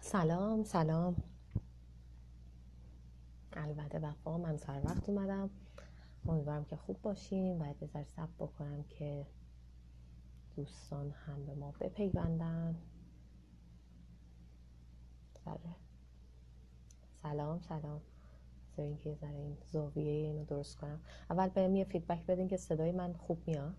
سلام سلام. البته وفا، من سر وقت اومدم. امیدوارم که خوب باشین. باید بذار صبر بکنم که دوستان هم به ما بپیوندن. سلام سلام. بذار اینکه یه ذره این زاویه اینو درست کنم. اول بهم یه فیدبک بدین که صدای من خوب میاد.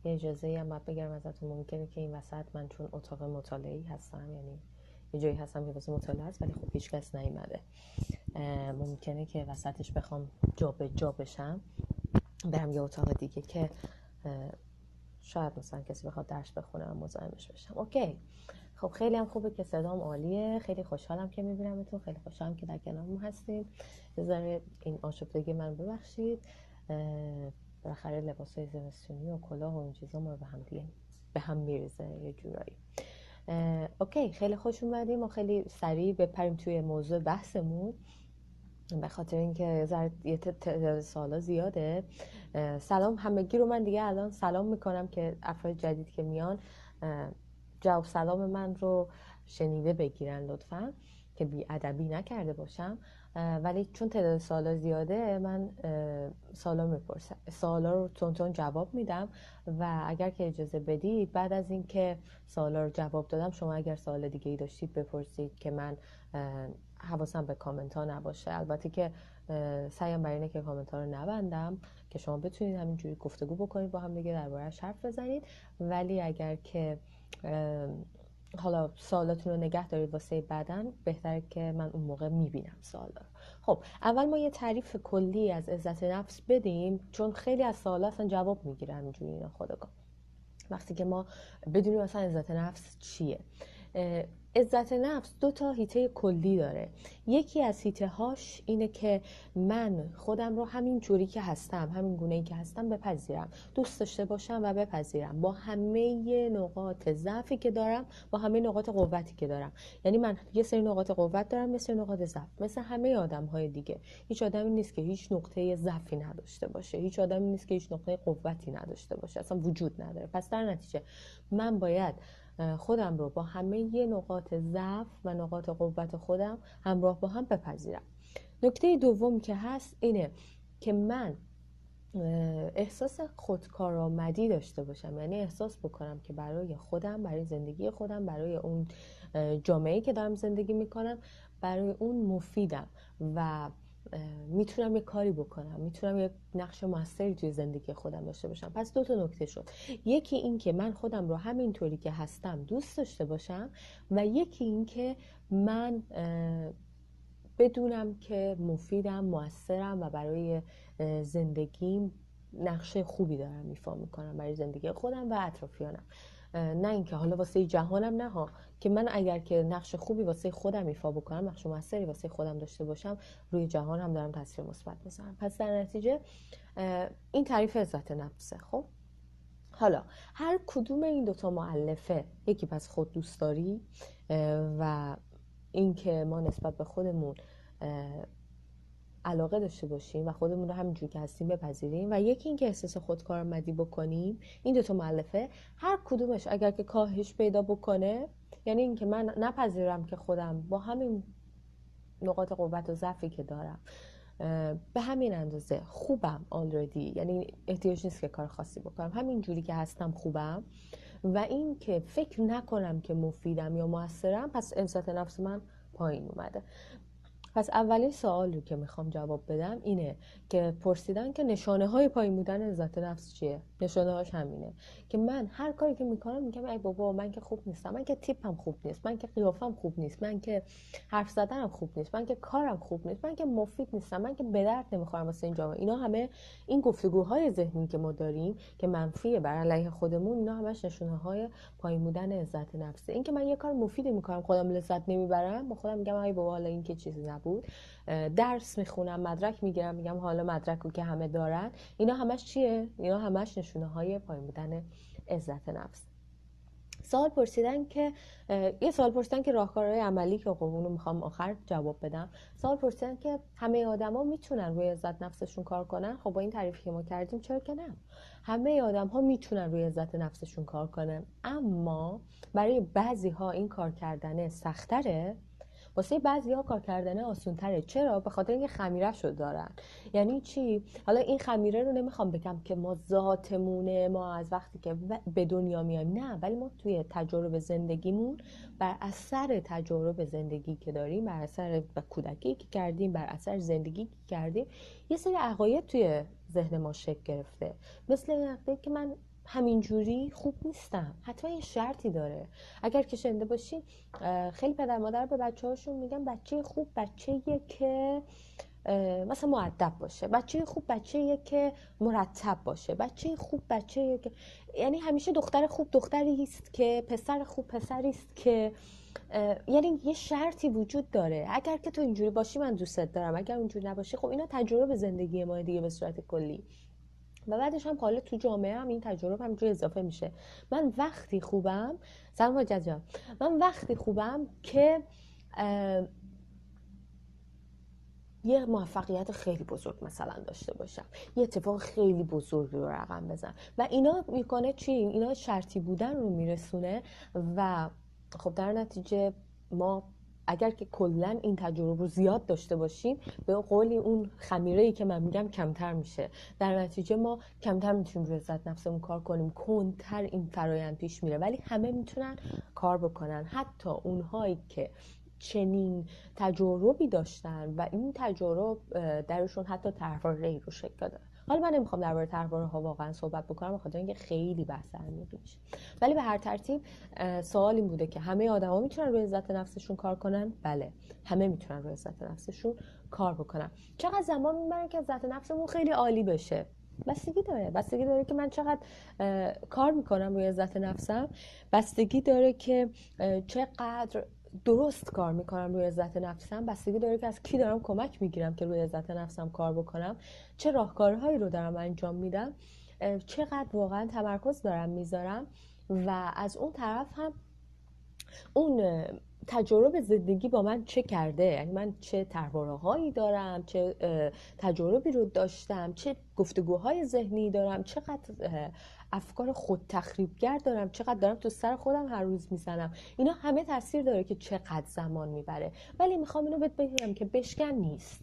یه اجازه هم باید بگیرم ازتون. ممکنه که این وسط من چون اتاق مطالعه‌ای هستم، یعنی یه جایی هستم که واسه مطالعه است، ولی خب هیچ کس نیومده. ممکنه که وسطش بخوام جا به جا بشم، برم یه اتاق دیگه که شاید مثلا کسی بخواد درس بخونه و مزاحمش بشم. اوکی. خب خیلی هم خوبه که صدام عالیه. خیلی خوشحالم که میبینمتون. خیلی خوشحالم که در کنارم هستین. یه ذره این آشفتگی من ببخشید. بالاخره لباسای زمستونی و کلاه و این چیزا ما به هم میریزه یه جورایی. اوکی، خیلی خوش اومدیم. ما خیلی سریع بپریم توی موضوع بحثمون، به خاطر اینکه یه تعداد سوالا زیاده. سلام همگی رو من دیگه الان سلام میکنم که افراد جدید که میان جواب سلام من رو شنیده بگیرن لطفا، که بی ادبی نکرده باشم. ولی چون تعداد سوالا زیاده، من سوالا رو تون جواب میدم و اگر که اجازه بدید بعد از اینکه سوالا رو جواب دادم، شما اگر سوال دیگه ای داشتید بپرسید که من حواسم به کامنت ها نباشه. البته که سعیم بر اینه که کامنت ها رو نبندم که شما بتونید همینجوری گفتگو بکنید با هم دیگه، درباره‌اش حرف بزنید. ولی اگر که حالا سوالاتون رو نگه دارید واسه بعدن، بهتره که من اون موقع میبینم سوالا رو. خب اول ما یه تعریف کلی از عزت نفس بدیم، چون خیلی از سوالا اصلا جواب میگیره همینجوری ناخودآگاه وقتی که ما بدونیم مثلا عزت نفس چیه. عزت نفس 2 حیطه کلی داره. یکی از حیطه هاش اینه که من خودم رو همین جوری که هستم، همین گونه‌ای که هستم بپذیرم، دوست داشته باشم و بپذیرم، با همه نقاط ضعفی که دارم، با همه نقاط قوتی که دارم. یعنی من یه سری نقاط قوت دارم، یه سری نقاط ضعف، مثل همه آدم‌های دیگه. هیچ آدمی نیست که هیچ نقطه ضعفی نداشته باشه، هیچ آدمی نیست که هیچ نقطه قوتی نداشته باشه، اصلا وجود نداره. پس در نتیجه من باید خودم رو با همه نقاط ضعف و نقاط قوت خودم همراه با هم بپذیرم. نکته دوم که هست اینه که من احساس خودکارآمدی داشته باشم، یعنی احساس بکنم که برای خودم، برای زندگی خودم، برای اون جامعه‌ای که دارم زندگی میکنم، برای اون مفیدم و میتونم یه کاری بکنم، میتونم یه نقش موثری توی زندگی خودم داشته باشم. پس 2 نکته شد. یکی این که من خودم رو همینطوری که هستم دوست داشته باشم و یکی این که من بدونم که مفیدم، موثرم و برای زندگیم نقشه خوبی دارم ایفا میکنم برای زندگی خودم و اطرافیانم. نه اینکه حالا واسه جهانم، نه ها، که من اگر که نقش خوبی واسه خودم ایفا بکنم، نقش موثری واسه خودم داشته باشم، روی جهان هم دارم تاثیر مثبت میذارم. پس در نتیجه این تعریف عزت نفسه. خب حالا هر کدوم این 2 مؤلفه، یکی پس خود دوستداری و اینکه ما نسبت به خودمون علاقه داشته باشیم و خودمون رو همینجوری که هستیم بپذیریم، و یکی این که احساس خودکارآمدی بکنیم. این 2 مؤلفه هر کدومش اگر که کاهش پیدا بکنه، یعنی این که من نپذیرم که خودم با همین نقاط قوت و ضعفی که دارم به همین اندازه خوبم آلردی، یعنی احتیاج نیست که کار خاصی بکنم، همین جوری که هستم خوبم، و این که فکر نکنم که مفیدم یا موثرم، پس عزت نفس من پایین اومده. پس اولین سوال رو که میخوام جواب بدم اینه که پرسیدن که نشانه های پایین بودن عزت نفس چیه؟ نشانه هاش همینه که من هر کاری که میکنم میگم ای بابا من که خوب نیستم، من که تیپم خوب نیست، من که قیافم خوب نیست، من که حرف زدنم خوب نیست، من که کارم خوب نیست، من که مفید نیستم، من که به درد نمیخورم واسه این جامعه. اینا همه این گفتگوهای ذهنی که ما داریم که منفیه بر علیه خودمون، اینا همش نشانه های پایین بودن عزت نفسه. این که من یه کار مفیدی میکنم خودم لذت نمیبرم، با خودم میگم ای بابا حالا این که چیزی نبود، درس میخونم، مدرک میگیرم، میگم حالا مدرک رو که همه دارن. اینا همش چیه؟ اینا همش نشونه های پایین بودن عزت نفس. یه سوال پرسیدن که راهکارهای عملی که خب اونو میخوام آخر جواب بدم. سوال پرسیدن که همه آدما میتونن روی عزت نفسشون کار کنن. خب با این تعریفی که ما کردیم چرا که نه؟ همه آدم‌ها میتونن روی عزت نفسشون کار کنن، اما برای بعضی‌ها این کار کردن سخت‌تره، واسه بعضی‌ها کار کردن آسان‌تره. چرا؟ به خاطر اینکه خمیره‌شو دارن. یعنی چی؟ حالا این خمیره رو نمیخوام بگم که ما ذاتمونه، ما از وقتی که به دنیا میایم، نه، ولی ما توی تجارب زندگیمون بر اثر تجارب زندگی که داریم، بر اثر کودکی که کردیم، بر اثر زندگی که کردیم، یه سری عقاید توی ذهن ما شکل گرفته. مثل این عقیده که من همینجوری خوب نیستم. حتما یه شرطی داره. اگر که شنیده باشین خیلی پدر مادر به بچه‌هاشون میگن بچه خوب بچه‌ایه که مثلا مؤدب باشه، بچه خوب بچه‌ایه که مرتب باشه، بچه خوب بچه‌ایه که، یعنی همیشه دختر خوب دختری است که، پسر خوب پسری است که، یعنی یه شرطی وجود داره. اگر که تو اینجوری باشی من دوستت دارم، اگر اونجوری نباشی خب اینا تجربه زندگی ما دیگه به صورت کلی. و بعدش هم حالا تو جامعه هم این تجربه همینجوری اضافه میشه. من وقتی خوبم، سلام حجت جان، من وقتی خوبم که یه موفقیت خیلی بزرگ مثلا داشته باشم، یه اتفاق خیلی بزرگی رو رقم بزنم و اینا میکنه چی؟ اینا شرطی بودن رو میرسونه و خب در نتیجه ما اگر که کلا این تجربه رو زیاد داشته باشیم، به قولی اون خمیره‌ای که من میگم کمتر میشه. در نتیجه ما کمتر میتونیم روی عزت نفسمون کار کنیم، کندتر این فرایند پیش میره. ولی همه میتونن کار بکنن، حتی اونهایی که چنین تجربی داشتن و این تجرب درشون حتی طرحواره‌ای رو شکل داده. حالا من نمیخوام درباره طرحواره‌ها واقعا صحبت بکنم، بخاطر اینکه خیلی بحث عمیقی میشه. ولی به هر ترتیب سوال این بوده که همه آدما میتونن روی عزت نفسشون کار کنن؟ بله، همه میتونن روی عزت نفسشون کار بکنن. چقدر زمان میبره که عزت نفسمون خیلی عالی بشه؟ بستگی داره که من چقدر کار میکنم روی عزت نفسم، بستگی داره که چقدر درست کار میکنم روی عزت نفسم، بستگی داره که از کی دارم کمک میگیرم که روی عزت نفسم کار بکنم، چه راهکارهایی رو دارم انجام میدم، چقدر واقعا تمرکز دارم میذارم. و از اون طرف هم اون تجربه زندگی با من چه کرده، یعنی من چه طرحواره‌هایی دارم، چه تجربی رو داشتم، چه گفتگوهای ذهنی دارم، چقدر افکار خود تخریبگر دارم، چقدر دارم تو سر خودم هر روز میزنم. اینا همه تاثیر داره که چقدر زمان میبره. ولی میخوام اینو بهت بگم که بشکن نیست.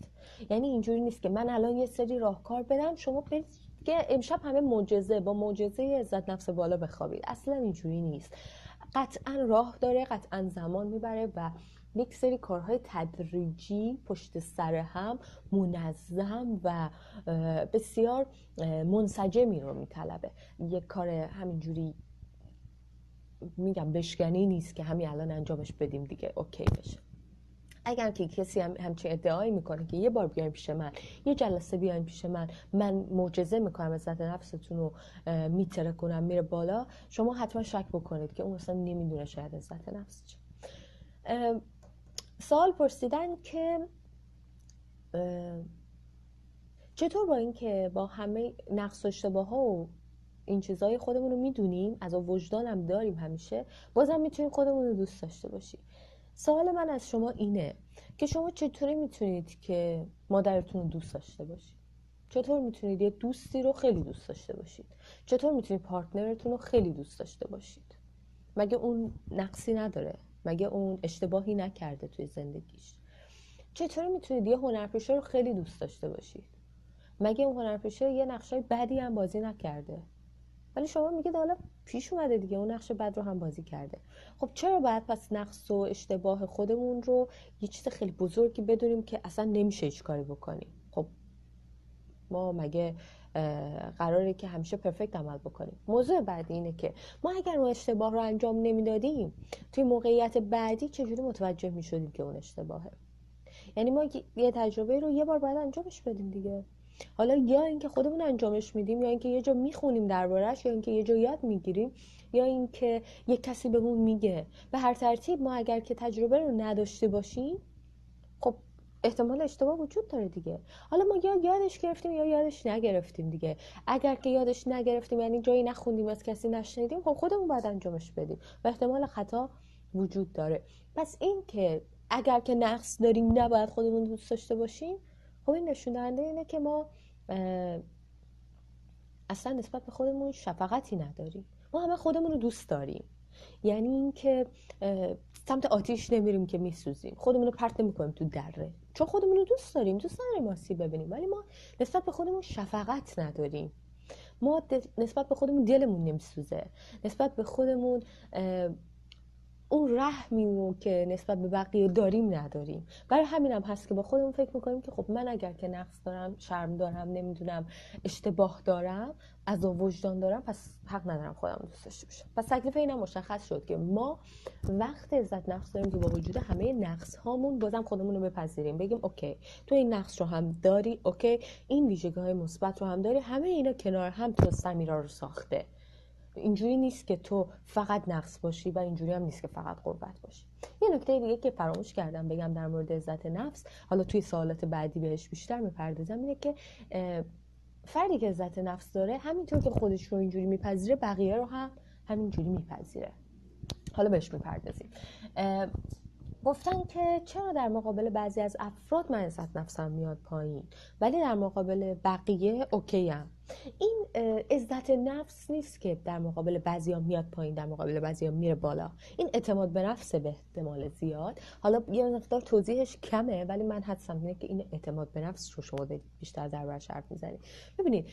یعنی اینجوری نیست که من الان یه سری راهکار بدم شما برید که امشب همه معجزه با معجزه عزت نفس بالا بخوابید. اصلا اینجوری نیست. قطعا راه داره، قطعا زمان میبره و یک سری کارهای تدریجی پشت سر هم منظم و بسیار منسجمی رو میطلبه. یک کار همینجوری میگم بشکنی نیست که همین الان انجامش بدیم دیگه اوکی بشه. اگر که کسی همچین ادعایی میکنه که یه بار بیاین پیش من، یه جلسه بیاین پیش من معجزه میکنم، عزت نفستون رو میتره کنم میره بالا، شما حتما شک بکنید که اون اصلا نمیدونه شاید عزت نفس چه. سوال پرسیدن که چطور با این که با همه نقص و اشتباه ها و این چیزای خودمون رو میدونیم، از وجدان هم داریم همیشه، بازم میتونیم خودمون رو دوست داشته باشیم. سوال من از شما اینه که شما چطوری میتونید که مادرتون رو دوست داشته باشید؟ چطور میتونید یه دوستی رو خیلی دوست داشته باشید؟ چطور میتونید پارتنرتون رو خیلی دوست داشته باشید؟ مگه اون نقصی نداره؟ مگه اون اشتباهی نکرده توی زندگیش؟ چطوری میتونید یه هنرپیشه رو خیلی دوست داشته باشید؟ مگه اون هنرپیشه یه نقشای بدی هم بازی نکرده؟ ولی شما میگید حالا پیش اومده دیگه اون نقش بد رو هم بازی کرده. خب چرا باید پس نقص و اشتباه خودمون رو یه چیز خیلی بزرگی بدونیم که اصلا نمیشه هیچ کاری بکنیم؟ خب ما مگه قراره که همیشه پرفکت عمل بکنیم؟ موضوع بعدی اینه که ما اگر اون اشتباه رو انجام نمیدادیم توی موقعیت بعدی چجوری متوجه میشدیم که اون اشتباهه؟ یعنی ما یه تجربه رو یه بار باید انجامش بدیم دیگه. حالا یا اینکه خودمون انجامش میدیم، یا اینکه یه جا میخونیم دربارش، یا اینکه یه جا یاد میگیریم، یا اینکه یه کسی بهمون میگه. به هر ترتیب ما اگر که تجربه رو نداشته باشیم، خب احتمال اشتباه وجود داره دیگه. حالا ما یا یادش گرفتیم یا یادش نگرفتیم دیگه. اگر که یادش نگرفتیم یعنی جایی نخوندیم، از کسی نشنیدیم، خب خودمون باید انجامش بدیم و احتمال خطا وجود داره. پس این که اگر که نقص داریم نباید خودمون دوست داشته باشیم، خب این نشون دهنده اینه که ما اصلا نسبت به خودمون شفقتی نداریم. ما همه خودمون رو دوست داریم، یعنی اینکه سمت آتیش نمیریم که میسوزیم، خودمون رو پرت نمی‌کنیم تو دره، چون خودمون رو دوست داریم آسیب ببینیم، ولی ما نسبت به خودمون شفقت نداریم. ما نسبت به خودمون دلمون نمیسوزه، نسبت به خودمون اون رحمی که نسبت به بقیه داریم نداریم. برای همین هم هست که با خودمون فکر میکنیم که خب من اگر که نقص دارم، شرم دارم، نمیدونم اشتباه دارم، عذاب وجدان دارم، پس حق ندارم خودم دوست داشته باشم. پس تکلیف اینم مشخص شد که ما وقت عزت نفس داریم که با وجود همه نقص هامون بازم خودمون رو بپذیریم، بگیم اوکی تو این نقص رو هم داری، اوکی این ویژگی‌های مثبت رو هم داری، همه اینا کنار هم تو سمیرا رو ساخته. اینجوری نیست که تو فقط نقص باشی و اینجوری هم نیست که فقط قربت باشی. یه نکته دیگه که فراموش کردم بگم در مورد عزت نفس، حالا توی سوالات بعدی بهش بیشتر میپردازم، اینه که فردی که عزت نفس داره همینطور که خودش رو اینجوری میپذیره بقیه رو هم همینجوری میپذیره. حالا بهش میپردازیم. گفتن که چرا در مقابل بعضی از افراد من عزت نفسم میاد پایین ولی در مقابل بقیه اوکی ام. این عزت نفس نیست که در مقابل بعضیا میاد پایین در مقابل بعضیا میره بالا، این اعتماد به نفس به احتمال زیاد. حالا یه مقدار توضیحش کمه ولی من حدسم اینه که این اعتماد به نفس رو شما بیشتر دربارش حرف میزنید. ببینید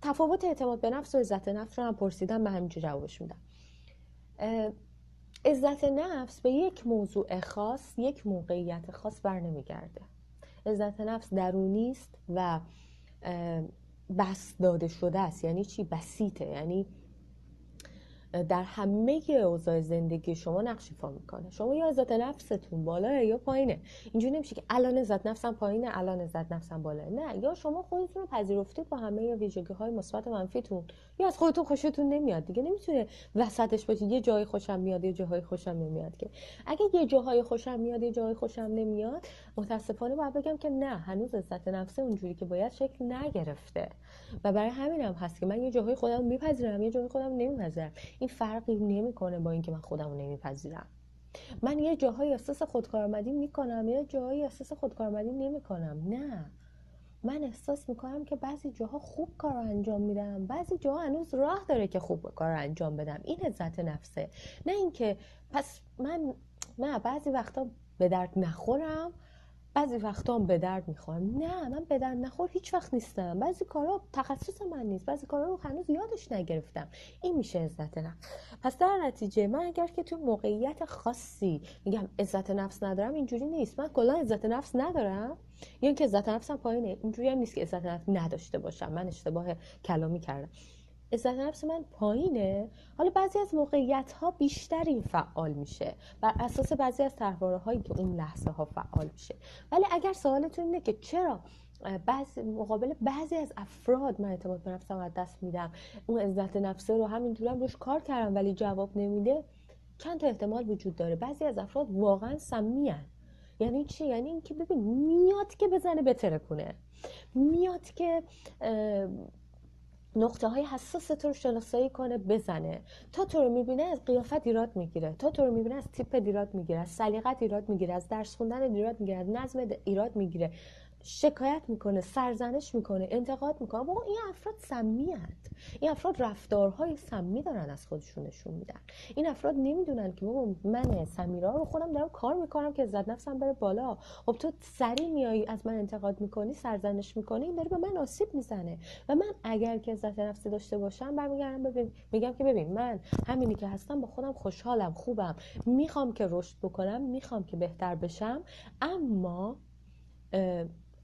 تفاوت اعتماد به نفس و عزت نفس رو هم پرسیدم، من همینجوری جوابش میدم. عزت نفس به یک موضوع خاص، یک موقعیت خاص بر نمیگرده. عزت نفس درونی است و بس داده شده است. یعنی چی؟ بسیطه، یعنی در همه اوضاع زندگی شما نقش ایفا میکنه. شما یا عزت نفستون بالاه یا پایینه. اینجوری نمیشه که الان عزت نفسم پایینه الان عزت نفسم بالاه. نه، یا شما خودتون رو پذیرفتید با همه ویژگی‌های مثبت و منفیتون، یا از خودتون خوشتون نمیاد دیگه. نمیتونه وسطش باشه یه جای خوشم میاد یه جای خوشم نمیاد. که اگه یه جای خوشم میاد یه جای خوشم نمیاد، متاسفانه باید بگم که نه، هنوز عزت نفس اونجوری که باید شکل نگرفته. و برای همینم هست که من یه جاهای خودم میپذیرم یه جاهای خودم نمیپذیرم. این فرقی نمیکنه با اینکه من خودمو نمیپذیرم. من یه جاهای احساس خودکارآمدی میکنم یه جاهای احساس خودکارآمدی نمیکنم. نه، من احساس میکنم که بعضی جاها خوب کار انجام میدم، بعضی جاها هنوز راه داره که خوب کار انجام بدم. این عزت نفسه. نه اینکه پس من بعضی وقتا به درد نخورم بعضی وقتا هم به درد میخورم. نه، من به درد نخور هیچ وقت نیستم. بعضی کارا تخصص من نیست، بعضی کارا رو هنوز یادش نگرفتم. این میشه عزت نفس. پس در نتیجه من اگر که تو موقعیت خاصی میگم عزت نفس ندارم، اینجوری نیست من کلا عزت نفس ندارم یا اینکه عزت نفسم پایینه. اینجوری هم نیست که عزت نفس نداشته باشم. من اشتباه کلامی کردم. عزت نفس من پایینه. حالا بعضی از موقعیت ها بیشتر این فعال میشه بر اساس بعضی از طرحواره هایی که اون لحظه ها فعال میشه. ولی اگر سوالتون اینه که چرا مقابل بعضی از افراد من اعتماد به نفسم از دست میدم، اون عزت نفسه رو همینجورم روش کار کردم ولی جواب نمیده، چند تا احتمال وجود داره. بعضی از افراد واقعا سمیان. یعنی چی؟ یعنی اینکه ببین میاد که بزنه بترکونه، میاد که نقطه های حساس تو رو شناسایی کنه بزنه. تا تو رو میبینه از قیافت ایراد میگیره، تا تو رو میبینه از تیپ ایراد میگیره، از سلیقت ایراد میگیره، از درس خوندن ایراد میگیره، از نظم ایراد میگیره، شکایت میکنه، سرزنش میکنه، انتقاد میکنه. بابا این افراد سمی‌اند. این افراد رفتارهای سمی دارن از خودشون نشون میدن. این افراد نمیدونن که بابا من سمیرا رو خودم دارم کار میکنم که عزت نفسم بره بالا. خب تو سری میای از من انتقاد میکنی، سرزنش میکنی، این داره به من آسیب میزنه. و من اگر که عزت نفسی داشته باشم برمیگردم میگم که ببین من همینی که هستم با خودم خوشحالم، خوبم، میخوام که رشد بکنم، میخوام که بهتر بشم، اما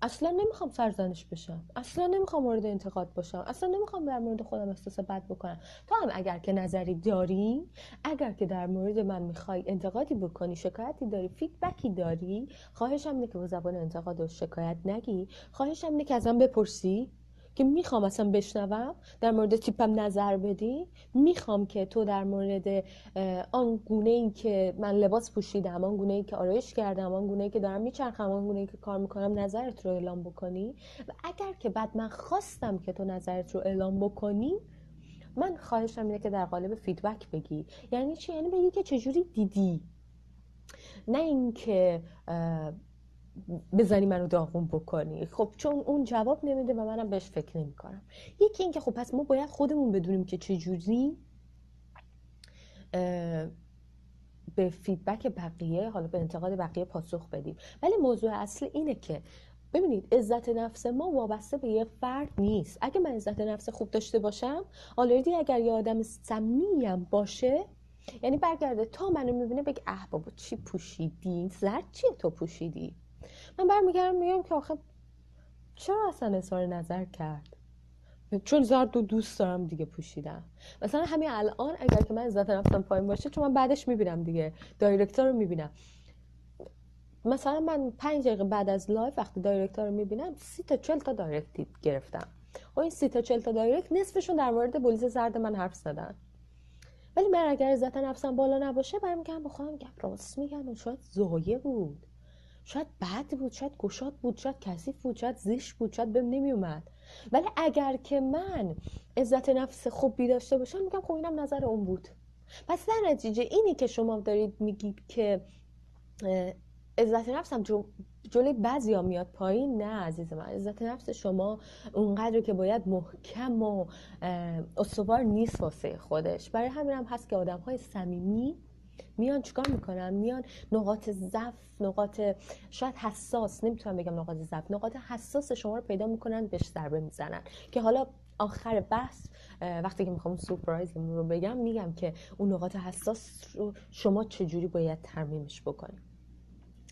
اصلا نمیخوام سرزنش بشم، اصلا نمیخوام مورد انتقاد باشم، اصلا نمیخوام در مورد خودم احساس بد بکنم. تو هم اگر که نظری داری، اگر که در مورد من میخوای انتقادی بکنی، شکایتی داری، فیدبکی داری، خواهشم اینه که با زبان انتقاد و شکایت نگی. خواهشم اینه که ازم بپرسی که میخوام اصلا بشنوم در مورد تیپم نظر بدی، میخوام که تو در مورد آن گونه‌ای که من لباس پوشیدم، آن گونه‌ای که آرایش کردم، آن گونه‌ای که دارم میچرخم، آن گونه‌ای که کار میکنم نظرت رو اعلام بکنی. و اگر که بعد من خواستم که تو نظرت رو اعلام بکنی، من خواهشم اینه که در قالب فیدبک بگی. یعنی چی؟ یعنی بگی که چجوری دیدی، نه اینکه بزنی منو داغون بکنی. خب چون اون جواب نمیده و منم بهش فکر نمی کنم. یکی این که خب پس ما باید خودمون بدونیم که چجوری به فیدبک بقیه، حالا به انتقاد بقیه پاسخ بدیم. ولی موضوع اصلی اینه که ببینید عزت نفس ما وابسته به یه فرد نیست. اگه من عزت نفس خوب داشته باشم، آلردی اگر یه آدم سمیم باشه، یعنی برگرده تا منو میبینه بگه اه بابا چی پوشیدی، زرد چیه تو پوشیدی، من برمیگردم میگم که آخه چرا اصلا اظهار نظر کرد، چون زرد رو دوست دارم دیگه پوشیدم. مثلا همین الان اگر که من عزت نفسم پایین باشه، چون من بعدش میبینم دیگه، دایرکتور رو میبینم، مثلا من 5 دقیقه بعد از لایف وقتی دایرکتور رو میبینم 30 تا 40 تا دایرکت گرفتم و این 30 تا 40 تا دایرکت نصفشون در مورد بلیز زرد من حرف زدن. ولی من اگر عزت نفسم بالا نباشه، برمیگردم با خودم میگم راست میگن، شاید ضایع بود، شاید بد بود، شاید گشاد بود، شاید کثیف بود، شاید زشت بود، شاید بهم نمیومد. ولی اگر که من عزت نفس خوبی داشته باشم، میگم خب اینم نظر اون بود. پس در نتیجه اینی که شما دارید میگید که عزت نفسم جلوی بعضیا میاد پایین، نه عزیز من، عزت نفس شما اونقدر که باید محکم و استوار نیست واسه خودش. برای همین هم هست که آدم‌های صمیمی میان چیکار میکنن؟ میان نقاط ضعف، نقاط شاید حساس، نمیتونم بگم نقاط ضعف، نقاط حساس شما رو پیدا میکنن، بهش ضربه میزنن. که حالا آخر بحث وقتی که میخوام سورپرایزمون رو بگم، میگم که اون نقاط حساس رو شما چجوری باید ترمیمش بکنید.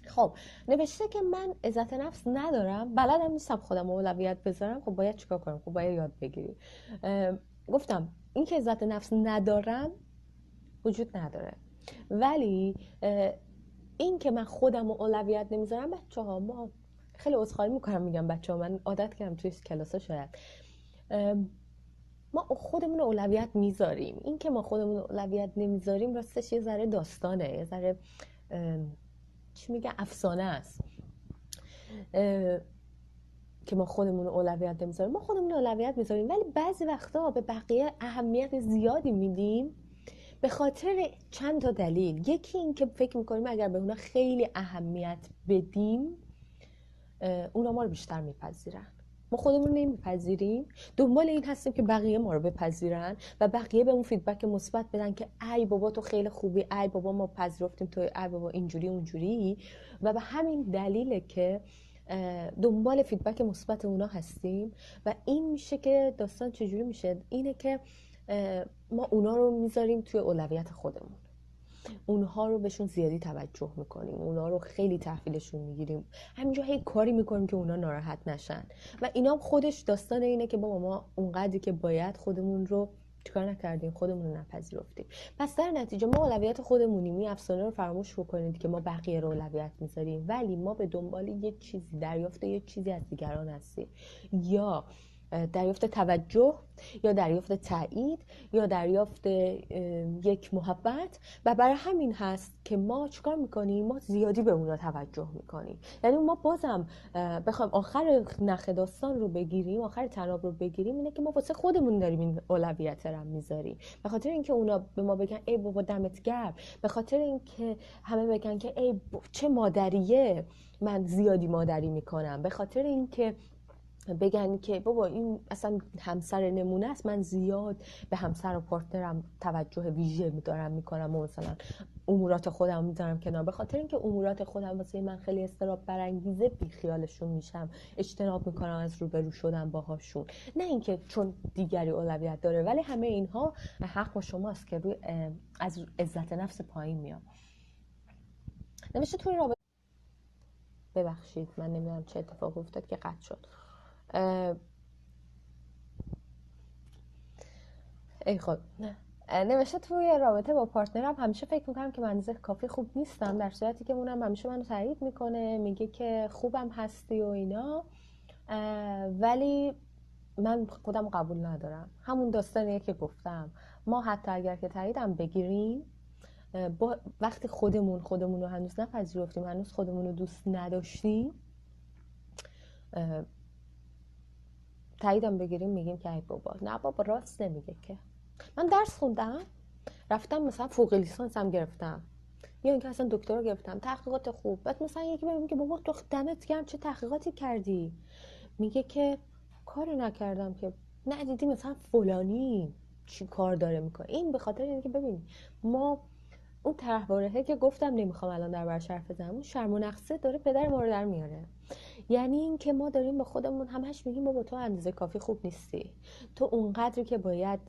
خب نوشته که من عزت نفس ندارم، بلدم نیستم خودم اولویت بذارم. خب باید چیکار کنم؟ خب باید یاد بگیری. گفتم این که عزت نفس ندارم وجود نداره، ولی این که من خودم رو اولویت نمیذارم. بچه‌ها ما خیلی عذرخواهی میکنم میگم بچه‌ها، من عادت کردم توی کلاسا شاید ما خودمون رو اولویت میذاریم. این که ما خودمون رو اولویت نمیذاریم راستش یه ذره داستانه، یه ذره چی میگه، افسانه است که ما خودمون رو اولویت نمیذاریم. ما خودمون رو اولویت میذاریم، ولی بعضی وقتا به بقیه اهمیت زیادی میدیم به خاطر چند تا دلیل. یکی این که فکر میکنیم اگر به اونا خیلی اهمیت بدیم، اونا ما رو بیشتر میپذیرن. ما خودمون نمیپذیریم، دنبال این هستیم که بقیه ما رو بپذیرن و بقیه به اون فیدبک مثبت بدن که ای بابا تو خیلی خوبی، ای بابا ما پذیرفتیم تو، ای بابا اینجوری اونجوری. و به همین دلیله که دنبال فیدبک مثبت اونا هستیم. و این میشه که داستان چجوری میشه؟ اینه که ما اونا رو میذاریم توی اولویت خودمون، اونها رو بهشون زیادی توجه میکنیم، اونها رو خیلی تحویلشون میگیریم، همینجا هی کاری میکنیم که اونا ناراحت نشن. و اینا هم خودش داستان اینه که بابا ما اونقدری که باید خودمون رو چیکار نکردیم، خودمون رو نپذیرفتیم. پس در نتیجه ما اولویت خودمونیم. این افسانه رو فراموش بکنید که ما بقیه رو اولویت میذاریم، ولی ما به دنبال یه چیزی، دریافت یه چیزی از دیگران هستیم، یا دریافت توجه، یا دریافت تایید، یا دریافت یک محبت. و برای همین هست که ما چیکار میکنیم؟ ما زیادی به اونا توجه میکنیم. یعنی ما بازم بخوایم آخر نخ داستان رو بگیریم، آخر طناب رو بگیریم، اینه که ما واسه خودمون داریم این اولویت رو میذاریم، به خاطر اینکه اونا به ما بگن ای بابا دمت گرم، به خاطر اینکه همه بگن که ای چه مادریه، من زیادی مادری میکنم، به خاطر اینکه بگن که بابا این اصلا همسر نمونه است، من زیاد به همسر و پارتنرم توجه ویژه میدارم میکنم و مثلا امورات خودم میذارم کنار، به خاطر اینکه امورات خودم واسه من خیلی استراب برانگیزه، بی خیالشون میشم، اجتناب میکنم از روبرو شدن باهاشون. نه اینکه چون دیگری اولویت داره، ولی همه اینها حق با شماست که روی از عزت نفس پایین میام. نمیشه توی رابطه، ببخشید من نمیدونم چه اتفاق افتاد که قطع شد. ای خود نوشته توی رابطه با پارتنرم همیشه فکر میکنم که من اندازه کافی خوب نیستم، در صورتی که اونم همیشه منو تایید میکنه، میگه که خوبم هستی و اینا. ولی من خودم قبول ندارم. همون داستانیه که گفتم، ما حتی اگر که تاییدم بگیریم، با وقتی خودمون رو هنوز نپذیرفتیم، هنوز خودمون رو دوست نداشتیم، تاییدم بگیریم میگیم که ای بابا، نه بابا راست نمیگه که. من درس خوندم، رفتم مثلا فوق لیسانسم گرفتم، یا اینکه اصلا دکترا گرفتم، تحقیقات خوب. بعد مثلا یکی بهم میگه بابا تو دمت گرم چه تحقیقاتی کردی، میگه که کاری نکردم که. نه دیدی مثلا فلانی چی کار داره میکنه. این به خاطر اینکه ببین ما اون طرحواره که گفتم نمیخوام الان دربارش حرف بزنم، اون شرم و نقصه داره پدر ما رو در میاره. یعنی این که ما داریم به خودمون همش میگیم بابا تو اندازه کافی خوب نیستی، تو اونقدری که باید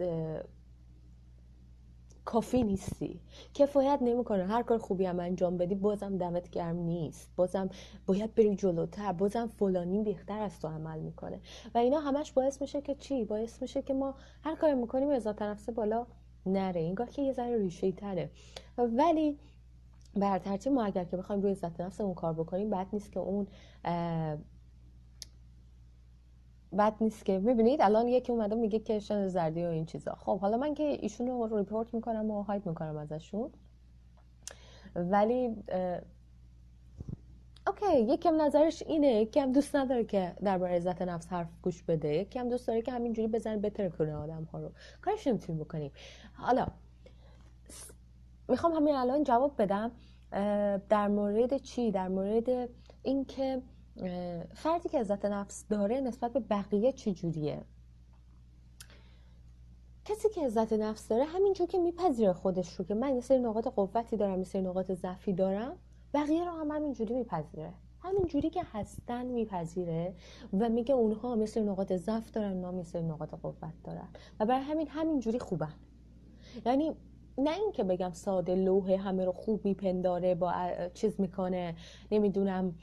کافی نیستی، کفایت نمیکنه، هر کار خوبی هم انجام بدی بازم دمت گرم نیست، بازم باید بری جلوتر، بازم فلانی بهتر از تو عمل میکنه. و اینا همش باعث میشه که چی؟ باعث میشه که ما هر کاری میکنیم عزت نفس بالا نره، انگار که یه ذره ریشه‌ای تره. ولی بر ترتیب ما اگر که بخوایم روی عزت نفسمون کار بکنیم، بد نیست که اون بد نیست که میبینید الان یکی اومده میگه که شن زردی و این چیزا. خب حالا من که ایشون رو ریپورت میکنم و هاید میکنم ازشون، ولی اوکی، یکم نظرش اینه، یکم دوست نداره که درباره عزت نفس حرف گوش بده، یکم دوست داره که همینجوری بزنه بتره کنه آدم ها رو. کارش نمیتونیم بکنیم. حالا میخوام همین الان جواب بدم در مورد چی؟ در مورد اینکه فردی که عزت نفس داره نسبت به بقیه چی جوریه. کسی که عزت نفس داره همینجور که میپذیره خودش رو که من یه سری نقاط قوتی دارم، یه سری نقاط ضعفی دارم، بقیه رو هم همینجوری میپذیره، همینجوری که هستن میپذیره و میگه اونها هم یه سری نقاط ضعف دارن، اونها هم یه سری نقاط قوت دارن و برای همینجوری خوبن. یعنی نه این که بگم ساده لوحه همه رو خوب میپنداره، با چیز میکنه، نمیدونم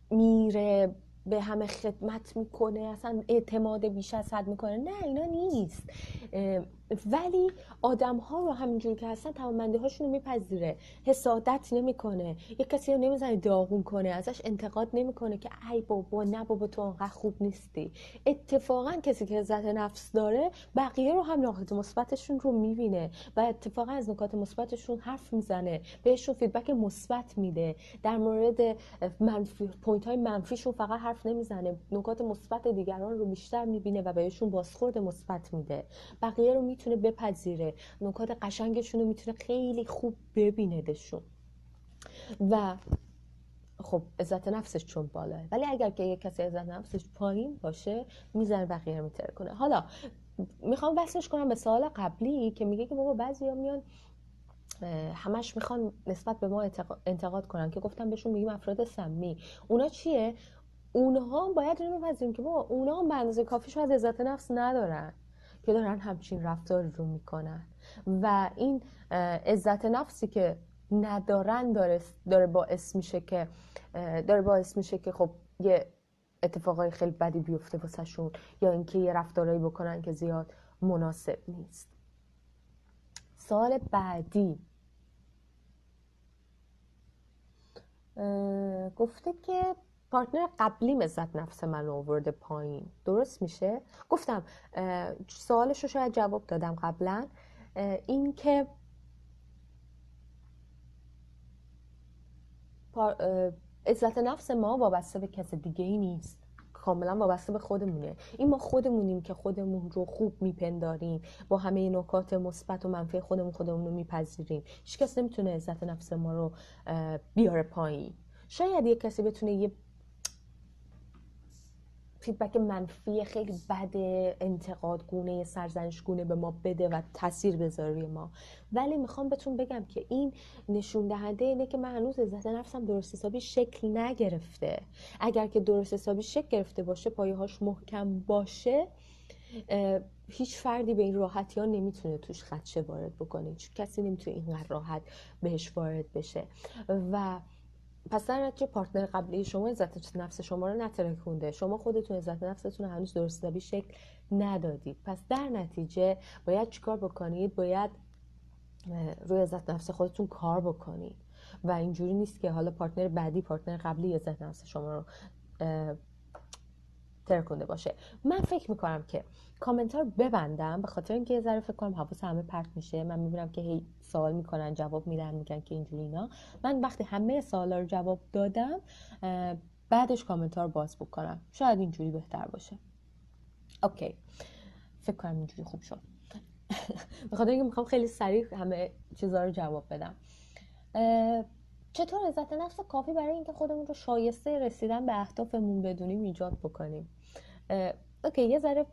میره به همه خدمت میکنه، اصلا اعتماد بیش از حد میکنه، نه اینا نیست. ولی آدم ها رو همینجوری که هستن توانمندی هاشون رو میپذیره، حسادت نمیکنه، یک کسی رو نمیزنه داغون کنه، ازش انتقاد نمیکنه که ای بابا نه بابا تو انقدر خوب نیستی. اتفاقا کسی که عزت نفس داره بقیه رو هم نقاط مثبتشون رو میبینه و اتفاقا از نکات مثبتشون حرف میزنه، بهشون فیدبک مثبت میده، در مورد منفی پوینت های منفیشون فقط حرف نمیزنه، نکات مثبت دیگران رو بیشتر میبینه و بهشون بازخورد مثبت میده، بقیه رو میتونه بپذیره، نکات قشنگشون رو میتونه خیلی خوب ببینه دشون و خب عزت نفسش چون بالاه. ولی اگر که یک کسی عزت نفسش پایین باشه میزنه بقیه رو میتره کنه. حالا میخوام وصلش کنم به سوال قبلی که میگه که بابا بعضیا میان همش میخوان نسبت به ما انتقاد کنن، که گفتم بهشون میگیم افراد سمی. اونا چیه؟ اونها هم باید اینو بپذیریم که بابا اونا هم به اندازه کافی شاید عزت نفس ندارن که دارن همچین رفتاری رو میکنن و این عزت نفسی که ندارن داره باعث میشه که خب یه اتفاقای خیلی بدی بیفته واسه شون، یا اینکه یه رفتارایی بکنن که زیاد مناسب نیست. سوال بعدی گفته که پارتنر قبلیم عزت نفس من آورده پایین، درست میشه؟ گفتم سوالش رو شاید جواب دادم قبلا، این که عزت نفس ما وابسته به کس دیگه ای نیست، کاملا وابسته به خودمونه. این ما خودمونیم که خودمون رو خوب میپنداریم، با همه نکات مثبت و منفی خودمون رو میپذیریم. هیچ کس نمیتونه عزت نفس ما رو بیاره پایین. شاید یک کسی بتونه یه فیدبک منفی خیلی بد، انتقادگونه، سرزنشگونه به ما بده و تاثیر بذاره روی ما، ولی میخوام بهتون بگم که این نشون دهنده اینه که من هنوز عزت نفسم درست حسابی شکل نگرفته. اگر که درست حسابی شکل گرفته باشه، پایه‌هاش محکم باشه، هیچ فردی به این راحتی ها نمیتونه توش خدشه وارد بکنه، هیچ کسی نمیتونه اینقدر راحت بهش وارد بشه. و پس در نتیجه پارتنر قبلی شما عزت نفس شما رو نترکونده، شما خودتون عزت نفستون هنوز درست حسابی شکل ندادید. پس در نتیجه باید چیکار بکنید؟ باید روی عزت نفس خودتون کار بکنید و اینجوری نیست که حالا پارتنر بعدی، پارتنر قبلی عزت نفس شما رو ترکونده باشه. من فکر میکنم که کامنت ها رو ببندم، به خاطر اینکه یه ذره فکر کنم حواس همه پرت میشه. من میبینم که هی سوال میکنن، جواب میدن، میگن که اینجوری اینا. من وقتی همه سوالا رو جواب دادم بعدش کامنت ها رو باز بکنم، شاید اینجوری بهتر باشه. اوکی، فکر کنم اینجوری خوب شد. به خاطر اینکه میخوام خیلی سریع همه چیزا رو جواب بدم. چطور عزت نفس کافی برای اینکه خودمون رو شایسته رسیدن به اهدافمون بدونیم ایجاد بکنیم؟ اوکی، یه ذره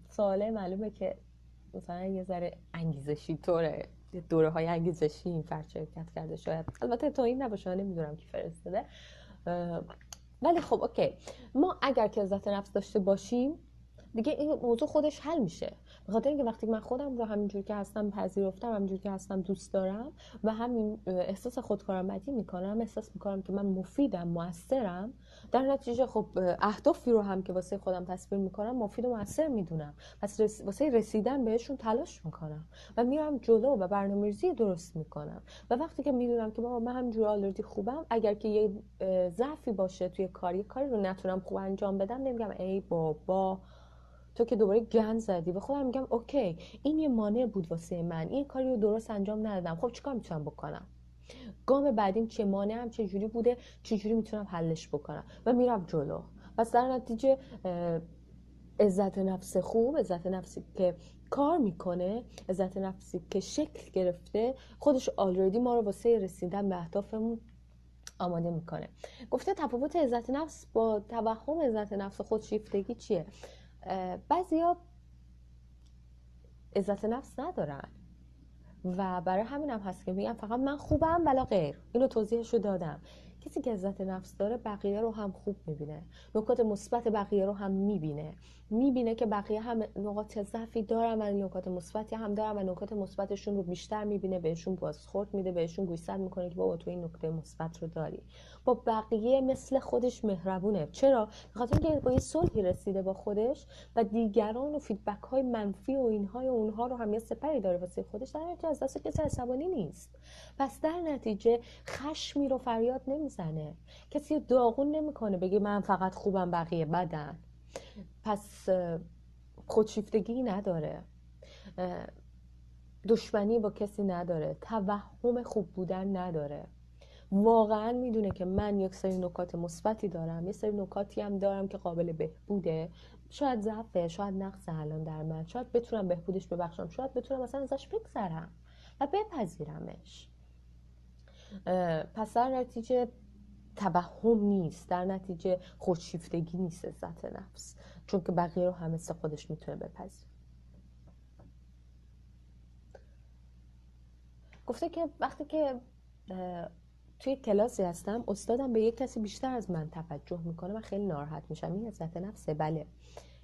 سواله معلومه که مثلا یه ذره انگیزشی طوره، دوره های انگیزشی این فرد شرکت کرده شاید، البته تا این نباشه، نمیدونم کی فرستاده، ولی خب اوکی، ما اگر که عزت نفس داشته باشیم دیگه این موضوع خودش حل میشه. به خاطر اینکه وقتی من خودم رو همینجور که هستم پذیرفتم، همینجور که هستم دوست دارم و همین احساس خودکارآمدی میکنم، احساس میکنم که من مفیدم، موثرم، در نتیجه خب اهدافی رو هم که واسه خودم تصویر میکنم مفید و موثر میدونم، پس واسه رسیدن بهشون تلاش میکنم و میرم جلو و برنامه‌ریزی درست میکنم. و وقتی که میدونم که بابا من همینجور آلردی خوبم، اگر که یه ضعفی باشه توی کاری رو نتونم خوب انجام بدم، نمیگم ای بابا تو که دوباره گند زدی، به خودم میگم اوکی این یه مانع بود واسه من، این کاری رو درست انجام ندادم، خب چیکار میتونم بکنم، گام بعدیم چه مانعم چه جوری بوده، چه جوری میتونم حلش بکنم و میرم جلو. پس در نتیجه عزت نفس خوب، عزت نفسی که کار میکنه، عزت نفسی که شکل گرفته، خودش آلردی ما رو واسه رسیدن به اهدافمون آماده میکنه. گفته تفاوت عزت نفس با توهم عزت نفس خودشیفتگی چیه؟ بعضیا عزت نفس ندارن و برای همین هم هست که میگن فقط من خوبم ولا غیر. اینو توضیحشو دادم. کسی که عزت نفس داره بقیه رو هم خوب میبینه، نکات مثبت بقیه رو هم میبینه که بقیه هم نقاط ضعفی دارن و نکات مثبتی هم دارن و نکات مثبتشون رو بیشتر میبینه، بهشون بازخورد میده، بهشون گوشزد میکنه که بابا تو این نکته مثبت رو داری. با بقیه مثل خودش مهربونه. چرا؟ بخاطر اینکه با یه صلحی رسیده با خودش و دیگران و فیدبک های منفی و اینها و اونها رو هم یه سپری داره واسه خودش، در نتیجه از دست کسی عصبانی نیست. پس در نتیجه خشمی رو فریاد نمیزنه، کسی رو داغون نمیکنه بگه من فقط خوبم بقیه بدن. پس خودشیفتگی نداره، دشمنی با کسی نداره، توهم خوب بودن نداره. واقعا میدونه که من یک سری نکات مثبتی دارم، یک سری نکاتی هم دارم که قابل بهبوده، شاید ضعفه، شاید نقص الان در من، شاید بتونم بهبودش ببخشم، شاید بتونم مثلا ازش بگذرم و بپذیرمش. پس در نتیجه توهم نیست، در نتیجه خودشیفتگی نیست عزت نفس، چون که بقیه رو هم مثل خودش میتونه بپذیره. گفته که وقتی که توی کلاسی هستم استادم به یک کسی بیشتر از من توجه میکنه من خیلی ناراحت میشم. این عزت نفسه؟ بله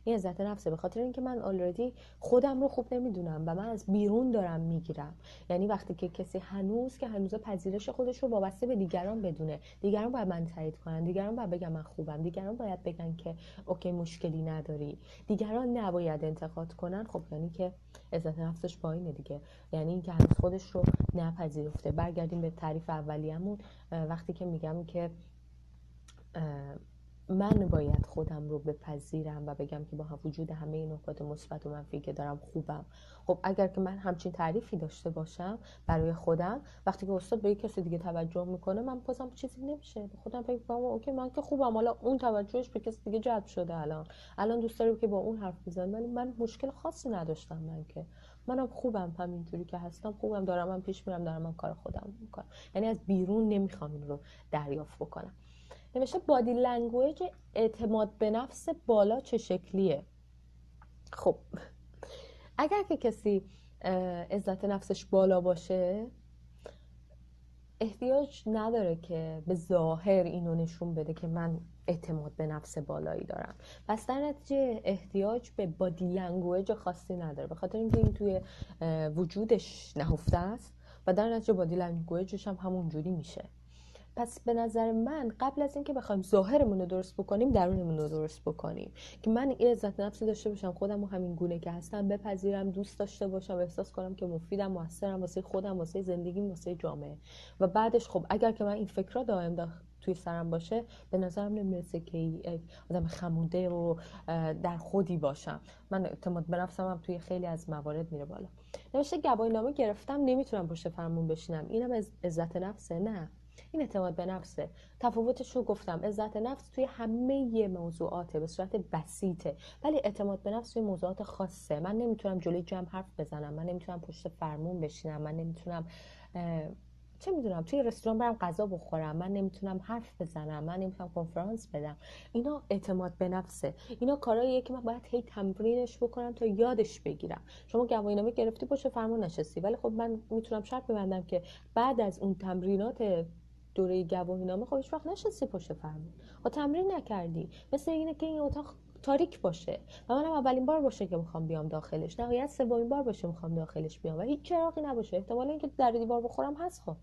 این عزت نفسه، به خاطر اینکه من آلردی خودم رو خوب نمیدونم و من از بیرون دارم میگیرم. یعنی وقتی که کسی هنوز پذیرش خودش رو وابسته به دیگران بدونه، دیگران باید من تایید کنن، دیگران باید بگن من خوبم، دیگران باید بگن که اوکی مشکلی نداری، دیگران نباید انتقاد کنن، خب یعنی که عزت نفسش پایینه دیگه، یعنی اینکه هنوز خودش رو نپذیرفته. برگردیم به تعریف اولیه‌مون، وقتی که میگم که من باید خودم رو بپذیرم و بگم که با وجود همه این نکات مثبت و منفی که دارم خوبم. خب اگر که من همچین تعریفی داشته باشم برای خودم، وقتی که استاد به یک کسی دیگه توجه میکنه من بازم چیزی نمیشه، به خودم فکر کنم اوکی من که خوبم، حالا اون توجهش به کسی دیگه جلب شده، الان دوست داره که با اون حرف بزنم، ولی من مشکل خاصی نداشتم، منم خوبم، همینجوری که هستم خوبم، دارم من پیش میرم، دارم من کار خودم میکنم. یعنی از بیرون نمیخوام این رو دریافت بکنم. نوشته بادی لنگویج اعتماد به نفس بالا چه شکلیه؟ خب اگر که کسی عزت نفسش بالا باشه احتیاج نداره که به ظاهر اینو نشون بده که من اعتماد به نفس بالایی دارم، پس در نتیجه احتیاج به بادی لنگویج خاصی نداره، به خاطر اینکه این توی وجودش نهفته است و در نتیجه بادی لنگویجش هم همون جوری میشه. پس به نظر من قبل از اینکه بخوایم ظاهرمون رو درست بکنیم درونمون رو درست بکنیم، که من این عزت نفسی داشته باشم، خودم رو همین گونه که هستم بپذیرم، دوست داشته باشم، احساس کنم که مفیدم، موثرم واسه خودم، واسه زندگیم، واسه جامعه. و بعدش خب اگر که من این فکرها دائم توی سرم باشه به نظرم نمیرسه که یک آدم خموده و در خودی باشم. من اعتماد به نفسم هم توی خیلی از موارد میره بالا. نوشته گواهینامه گرفتم نمیتونم پشت فرمون بشینم، اینم عزت نفسه؟ نه، این اعتماد به نفسه. تفاوتش رو گفتم، عزت نفس توی همه موضوعاته به صورت بسیطه، ولی اعتماد به نفس توی موضوعات خاصه. من نمیتونم جلوی جمع حرف بزنم، من نمیتونم پشت فرمون بشینم، من نمیتونم چه میدونم توی رستوران برم غذا بخورم، من نمیتونم حرف بزنم، من نمیتونم کنفرانس بدم. اینا اعتماد به نفسه. اینا کارهاییه که من باید هی تمرینش بکنم تا یادش بگیرم. شما گواهینامه گرفتی پشت فرمون نشستی، ولی خب من میتونم شرط ببندم که بعد از اون تمرینات دوره گواهینامه خب هیچ وقت نشستی پشت فرمون و تمرین نکردی. مثل اینه که این اتاق تاریک باشه و منم اولین بار باشه که میخوام بیام داخلش، نهایت سومین بار باشه میخوام داخلش بیام و هیچ چراغی نباشه، احتمال اینکه در دیوار بخورم هست. خب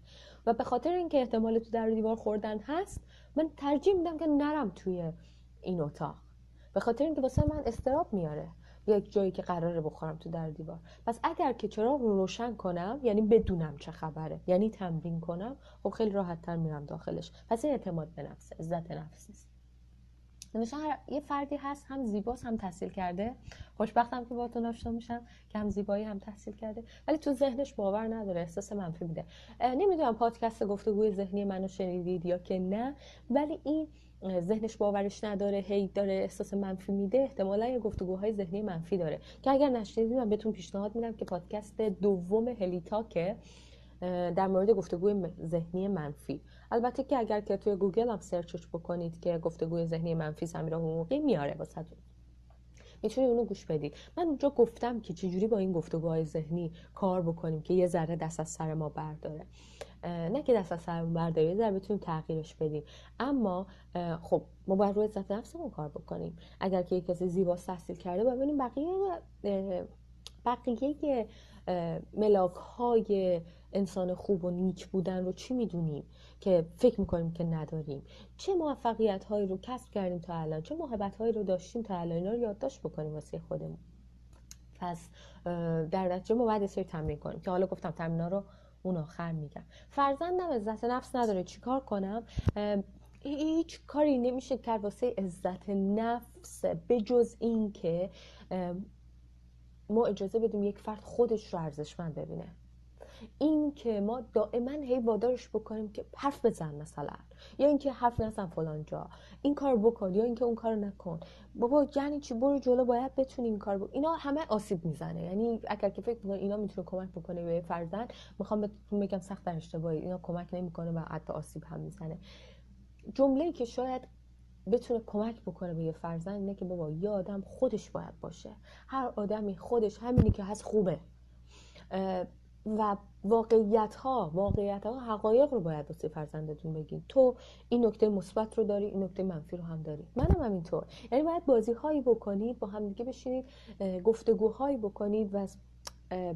و به خاطر اینکه احتمال تو در دیوار خوردن هست، من ترجیح میدم که نرم توی این اتاق، به خاطر اینکه واسه من استراب میاره یک جایی که قراره بخورم تو در دیوار. پس اگر که چراغ رو روشن کنم، یعنی بدونم چه خبره، یعنی تمرین کنم، خب خیلی راحت تر میرم داخلش. پس این اعتماد به نفسه، عزت نفس است. مثلا یه فردی هست هم زیباست هم تحصیل کرده، خوشبختم که باهاتون آشنا میشم که هم زیبایی هم تحصیل کرده، ولی تو ذهنش باور نداره، احساس منفی میده. نمیدونم پادکست گفتگوی ذهنی منو شنیدید یا که نه، ولی این ذهنش باورش نداره، هی داره احساس منفی میده، احتمالاً یه گفتگوهای ذهنی منفی داره که اگر نشنیدید من بهتون پیشنهاد میدم که پادکست دوم هلیتاکه در مورد گفتگوی ذهنی منفی. البته که اگر که توی گوگل هم سرچش بکنید که گفتگوی ذهنی منفی سمیرا حقوقی میاره واسهتون، میتونید اونو گوش بدید. من اونجا گفتم که چجوری با این گفتگوهای ذهنی کار بکنیم که یه ذره دست از سر ما برداره، نه که دست از سر ما برداره، یه ذره بتونیم تغییرش بدیم. اما خب ما باید روی عزت نفسمون کار بکنیم. اگر که یک کسی زیباست تحصیل کرده، باید ببینیم بقیه ملاک های انسان خوب و نیک بودن رو چی میدونیم که فکر میکنیم که نداریم، چه موفقیت هایی رو کسب کردیم تا الان، چه موهبت هایی رو داشتیم تا الان، اینا رو یادداشت بکنیم واسه خودمون. پس در نتیجه ما باید یه سری تمرین کنیم که حالا گفتم تمرینا رو اون آخر میگم. فرزندم عزت نفس نداره، چیکار کنم؟ هیچ کاری نمیشه کرد واسه عزت نفس بجز این که ما اجازه بدیم یک فرد خودش رو ارزشمند ببینه. این که ما دائما هی وادارش بکنیم که حرف بزن مثلا، یا اینکه حرف نزن فلان جا، این کار بکن، یا اینکه اون کار نکن، بابا یعنی چی، برو جلو، باید بتونی این کار بکن. اینا همه آسیب میزنه. یعنی اگر که فکر می‌کنی اینا میتونه کمک بکنه به فرزند، میخوام بهتون بگم سخت در اشتباهی، اینا کمک نمیکنه و حتی آسیب هم میزنه. جمله‌ای که شاید بتونه کمک بکنه به یه فرزند اینه که بابا یه آدم خودش باید باشه، هر آدمی خودش همینی که هست خوبه و واقعیت ها حقایق رو باید واسه فرزندتون بگین. تو این نکته مثبت رو داری، این نکته منفی رو هم داری، منم همینطور. یعنی باید بازی هایی بکنید، با هم دیگه بشینید گفتگوهایی بکنید و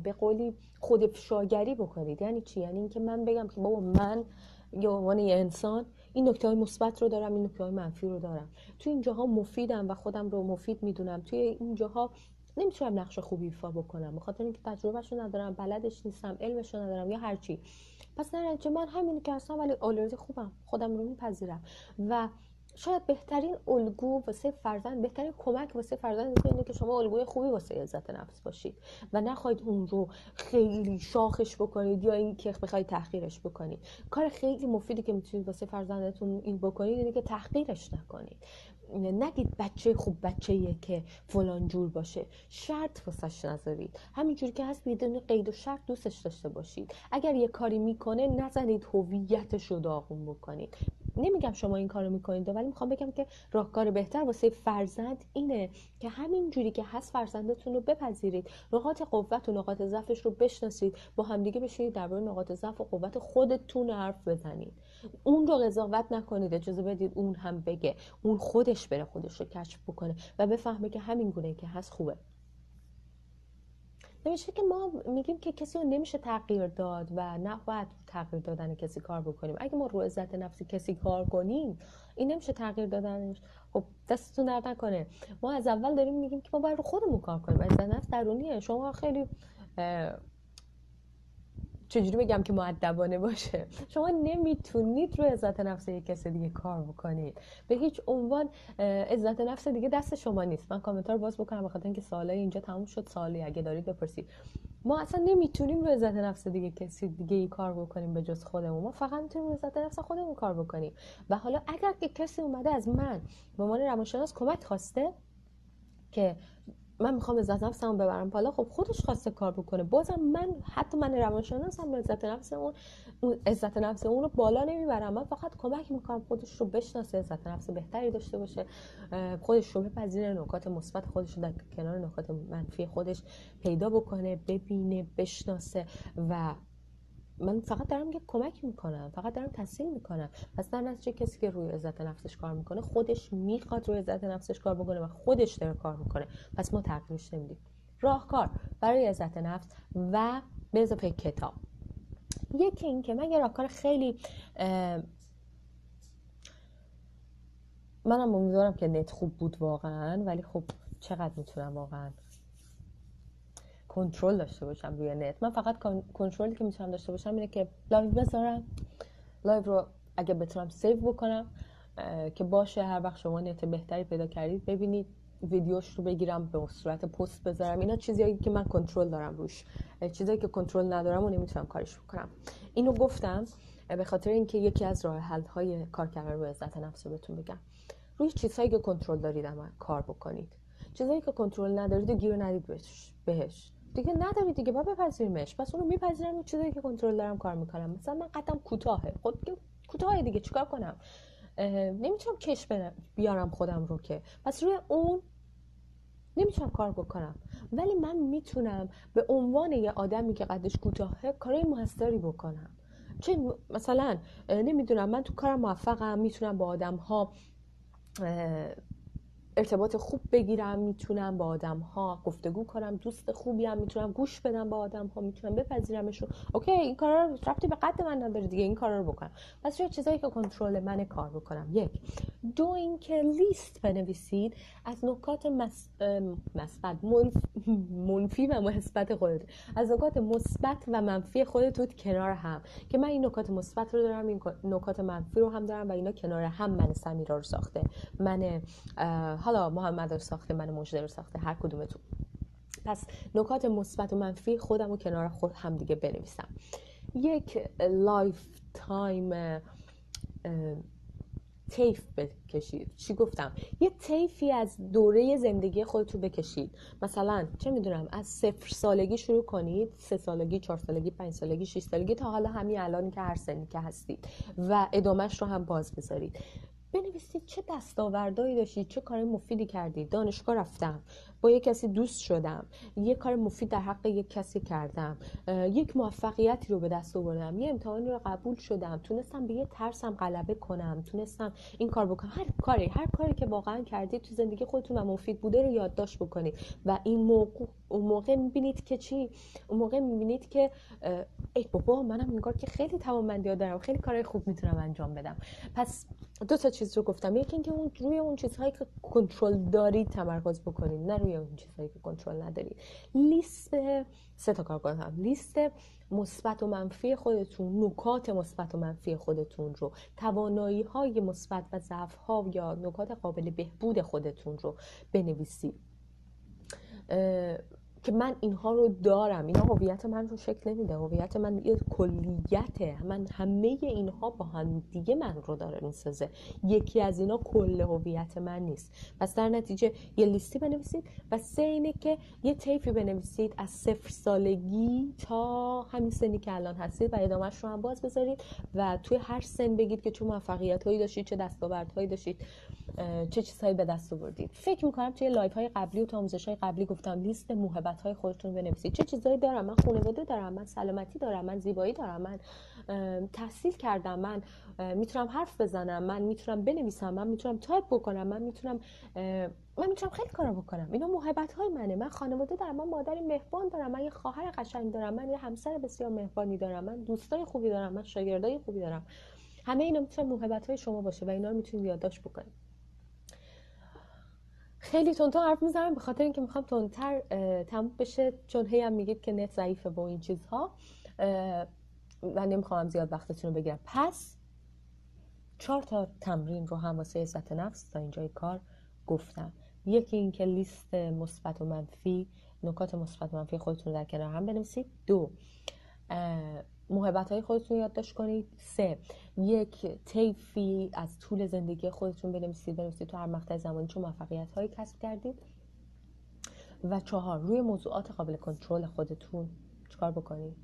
به قولی خودافشاگری بکنید. یعنی چی؟ یعنی اینکه من بگم که بابا من به عنوان یه انسان این نکته های مثبت رو دارم، این نکته های منفی رو دارم، توی این جاها مفیدم و خودم رو مفید میدونم، توی این جاها نمیتونم نقش خوبی ایفا بکنم به خاطر اینکه تجربهشو ندارم، بلدش نیستم، علمشو ندارم یا هر چی. پس نه چه من همینی که هستم ولی آلردی خوبم، خودم رو میپذیرم. و شاید بهترین الگو واسه فرزند، بهترین کمک واسه فرزند اینه که شما الگوی خوبی واسه عزت نفس باشید و نخواید اون رو خیلی شاخش بکنید یا اینکه بخواید تحقیرش بکنید. کار خیلی مفیدی که میتونید واسه فرزندتون این بکنید اینه که تحقیرش نکنید. نگید بچه خوب بچه‌ایه که فلان جور باشه، شرط واسش نذارید، همینجوری که هست بدون قید و شرط دوستش داشته باشید. اگر یه کاری میکنه نزنید هویتش رو داغون بکنید. نمیگم شما این کارو میکنید، ولی میخوام بگم که راهکار بهتر واسه فرزند اینه که همین جوری که هست فرزندتون رو بپذیرید، نقاط قوت و نقاط ضعفش رو بشناسید، با همدیگه بشینید درباره نقاط ضعف و قوت خودتون حرف بزنید. اون رو قضاوت نکنید، اجازه بدید اون هم بگه، اون خودش بره خودش رو کشف بکنه و بفهمه که همین گونه که هست خوبه. نمیشه که ما میگیم که کسی رو نمیشه تغییر داد و نه باید تغییر دادن کسی کار بکنیم. اگه ما رو عزت نفسی کسی کار کنیم این نمیشه تغییر دادنش. خب دستتون درد نکنه. ما از اول داریم میگیم که ما باید رو خودمون کار کنیم. عزت نفس درونیه. شما خیلی چجوری بگم که مؤدبانه باشه، شما نمیتونید روی عزت نفس یک کس دیگه کار بکنید. به هیچ عنوان عزت نفس دیگه دست شما نیست. من کامنت رو باز بکنم بخاطر اینکه سوالای اینجا تموم شد. سوالی اگه دارید بپرسید. ما اصلا نمیتونیم روی عزت نفس دیگه کسی دیگه ای کار بکنیم به جز خودمون. ما فقط میتونیم روی عزت نفس خودمون کار بکنیم. و حالا اگر که کسی اومده از من به عنوان روانشناس کمک خواسته که من میخوام عزت نفسمو ببرم بالا، خب خودش خواسته کار بکنه. بازم من روانشناسم، عزت نفس اون رو بالا نمیبرم. من فقط کمک میکنم خودش رو بشناسه، عزت نفس بهتری داشته باشه، خودش رو بپذیره، نکات مثبت خودش رو در کنار نکات منفی خودش پیدا بکنه، ببینه، بشناسه. و من فقط دارم که کمک میکنم، فقط دارم تسهیل میکنم. پس در نتیجه کسی که روی عزت نفسش کار میکنه خودش میخواد روی عزت نفسش کار بکنه و خودش داره کار میکنه. پس ما تغییرش نمیدیم. راهکار برای عزت نفس و به اضافه کتاب. یکی این که من یه راهکار خیلی منم امیدوارم که نت خوب بود واقعا، ولی خب چقدر میتونم واقعا کنترل داشته باشم روی نت. من فقط کنترلی که میتونم داشته باشم اینه که لایو بذارم، لایو رو اگه بتونم سیو بکنم که باشه هر وقت شما نت بهتری پیدا کردید ببینید، ویدیوش رو بگیرم به صورت پست بذارم. اینا چیزایی که من کنترل دارم روش. چیزایی که کنترل ندارم و نمیتونم کارش بکنم. اینو گفتم به خاطر اینکه یکی از راه حل های کار کردن روی عزت نفس رو بهتون بگم. روی چیزهایی که کنترل دارید اما کار بکنید. چیزایی که کنترل ندارید گیر ندید بهش. دیگه ندارید دیگه، با بپذیریمش. پس اونو میپذیرم. اون چیزایی که کنترل دارم کار میکنم. مثلا من قدم کوتاهه، خب کوتاهه دیگه، چیکار کنم؟ نمیتونم کش بیارم خودم رو که، پس روی اون نمیتونم کار بکنم. ولی من میتونم به عنوان یه آدمی که قدش کوتاهه کارهای موثری بکنم. چه مثلا نمیدونم، من تو کارم موفقم، میتونم با آدم‌ها ارتباط خوب بگیرم، میتونم با آدم‌ها گفتگو کنم، دوست خوبیم، میتونم گوش بدم با آدم‌ها، میتونم بپذیرمشون. اوکی، این کارا رو ربطی به قد من نداره دیگه، این کارا رو بکنم. پس روی چیزایی که کنترل منه کار بکنم. یک. دو اینکه لیست بنویسید از نکات مثبت، منفی و مثبت خودتون، از نکات مثبت و منفی خودتون کنار هم، که من این نکات مثبت رو دارم، این نکات منفی رو هم دارم و اینا کنار هم من سمیرا رو ساخته، من حالا محمد رو ساخته، من مجده رو ساخته، هر کدومتون. پس نکات مثبت و منفی خودم رو کنار خود هم دیگه بنویسم. یک لایف تایم طیف بکشید. چی گفتم؟ یه طیفی از دوره زندگی خودتون بکشید. مثلا چه میدونم از 0 سالگی شروع کنید، 3 سالگی، 4 سالگی، 5 سالگی، 6 سالگی تا حالا همین الانی که هر سنی که هستید و ادامهش رو هم باز بذارید. بنویسید چه دستاوردهایی داشتید، چه کار مفیدی کردید. دانشگاه رفتم، با یک کسی دوست شدم، یک کار مفید در حق یک کسی کردم، یک موفقیتی رو به دست آوردم، یه امتحانی رو قبول شدم، تونستم به یه ترسم غلبه کنم، تونستم این کار بکنم. هر کاری که واقعا کردید تو زندگی خودتون و مفید بوده رو یادداشت بکنید و اون موقع میبینید که چی؟ اون موقع میبینید که ای بابا، منم انگار که خیلی توانمندی‌ها دارم، خیلی کارهای خوب میتونم انجام بدم. پس دو تا چیز رو گفتم. یکی اینکه روی اون چیزهایی که کنترل دارید تمرکز بکنید، نه روی اون چیزهایی که کنترل ندارید. لیست 3 تا کار کنم. لیست مثبت و منفی خودتون، نکات مثبت و منفی خودتون رو، توانایی‌های مثبت و ضعف‌ها یا نکات قابل بهبود خودتون رو بنویسید که من اینها رو دارم. اینا هویت من رو شکل نمیده. هویت من یه کلیته. من همه اینها با هم دیگه من رو داره میسازه. یکی از اینا کل هویت من نیست. پس در نتیجه یه لیستی بنویسید. و 3 اینه که یه طیفی بنویسید از 0 سالگی تا همین سنی که الان هستید و ادامهش رو هم باز بذارید و توی هر سن بگید که چه موفقیت‌هایی داشتید، چه دستاوردهایی داشتید، چه چیزهایی به دست آوردید. فکر می‌کنم توی لایوهای قبلی و آموزش‌های قبلی گفتم لیست موهبت‌های خودتون بنویسید. چه چیزهایی دارم؟ من خانواده دارم، من سلامتی دارم، من زیبایی دارم، من تحصیل کردم، من میتونم حرف بزنم، من میتونم بنویسم، من میتونم تایپ بکنم، من میتونم خیلی کارا بکنم. اینا موهبت‌های منه. من خانواده دارم، من مادری مهربان دارم، من یه خواهر قشنگ دارم، من یه همسر بسیار مهربانی دارم، من دوستای خوبی دارم، من شاگردای خوبی دارم. همه اینا میتونه موهبت‌های شما باشه و اینا رو میتونید یادداشت بکنید. خیلی تندتر حرف میزنم به خاطر اینکه میخوام تندتر تموم بشه، چون هی هم میگید که نت ضعیفه و این چیزها. من نمیخوام زیاد وقتتون رو بگیرم. پس 4 تا تمرین رو هم واسه عزت نفس تا اینجای کار گفتم. یکی این که لیست مثبت و منفی، نکات مثبت و منفی خودتون در کنار هم بنویسید. 2 محبت‌های خودتون یادداشت کنید. 3 یک طیفی از طول زندگی خودتون بنویسید تو هر مقطع زمانی چه موفقیت‌هایی کسب کردید. و 4 روی موضوعات قابل کنترل خودتون چیکار بکنید؟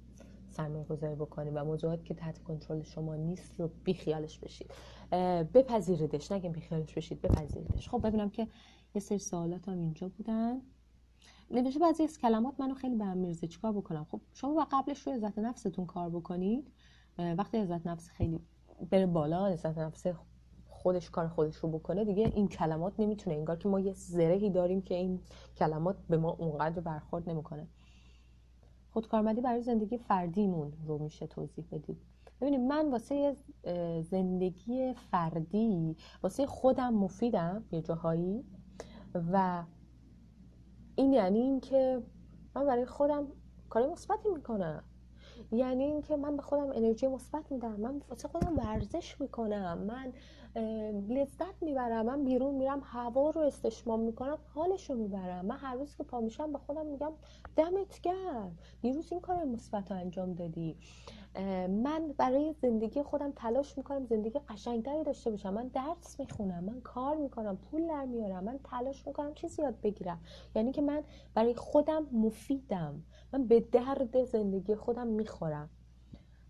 سرمایه گذاری بکنید و موضوعاتی که تحت کنترل شما نیست رو بیخیالش بشید، بپذیریدش، نگیم بیخیالش بشید، بپذیریدش. خب ببینم که یه سری سوالات هم اینجا بودن. نوشته بعضی از کلمات منو خیلی به هم میرزه، چیکار بکنم؟ خب شما قبلش روی عزت نفستون کار بکنید. وقتی عزت نفس خیلی بره بالا، عزت نفس خودش کار خودش رو بکنه، دیگه این کلمات نمیتونه، انگار که ما یه زرهی داریم که این کلمات به ما اونقدر برخورد نمیکنه. خودکارمندی برای زندگی فردیمون رو میشه توضیح بدید؟ ببینید من واسه زندگی فردی واسه خودم مفیدم یه جاهایی، و این یعنی این که من برای خودم کار مثبتی میکنم، یعنی این که من به خودم انرژی مثبت میدم، من واسه خودم ورزش میکنم، من لذت میبرم، من بیرون میرم هوا رو استشمام میکنم، حالش رو میبرم. من هر روز که پا میشم به خودم میگم دمت گرم، دیروز این کار مثبت رو انجام دادی. من برای زندگی خودم تلاش میکنم زندگی قشنگتری داشته باشم، من درس میخونم، من کار میکنم، پول در میارم، من تلاش میکنم چیزی یاد بگیرم، یعنی که من برای خودم مفیدم، من به درد زندگی خودم میخورم.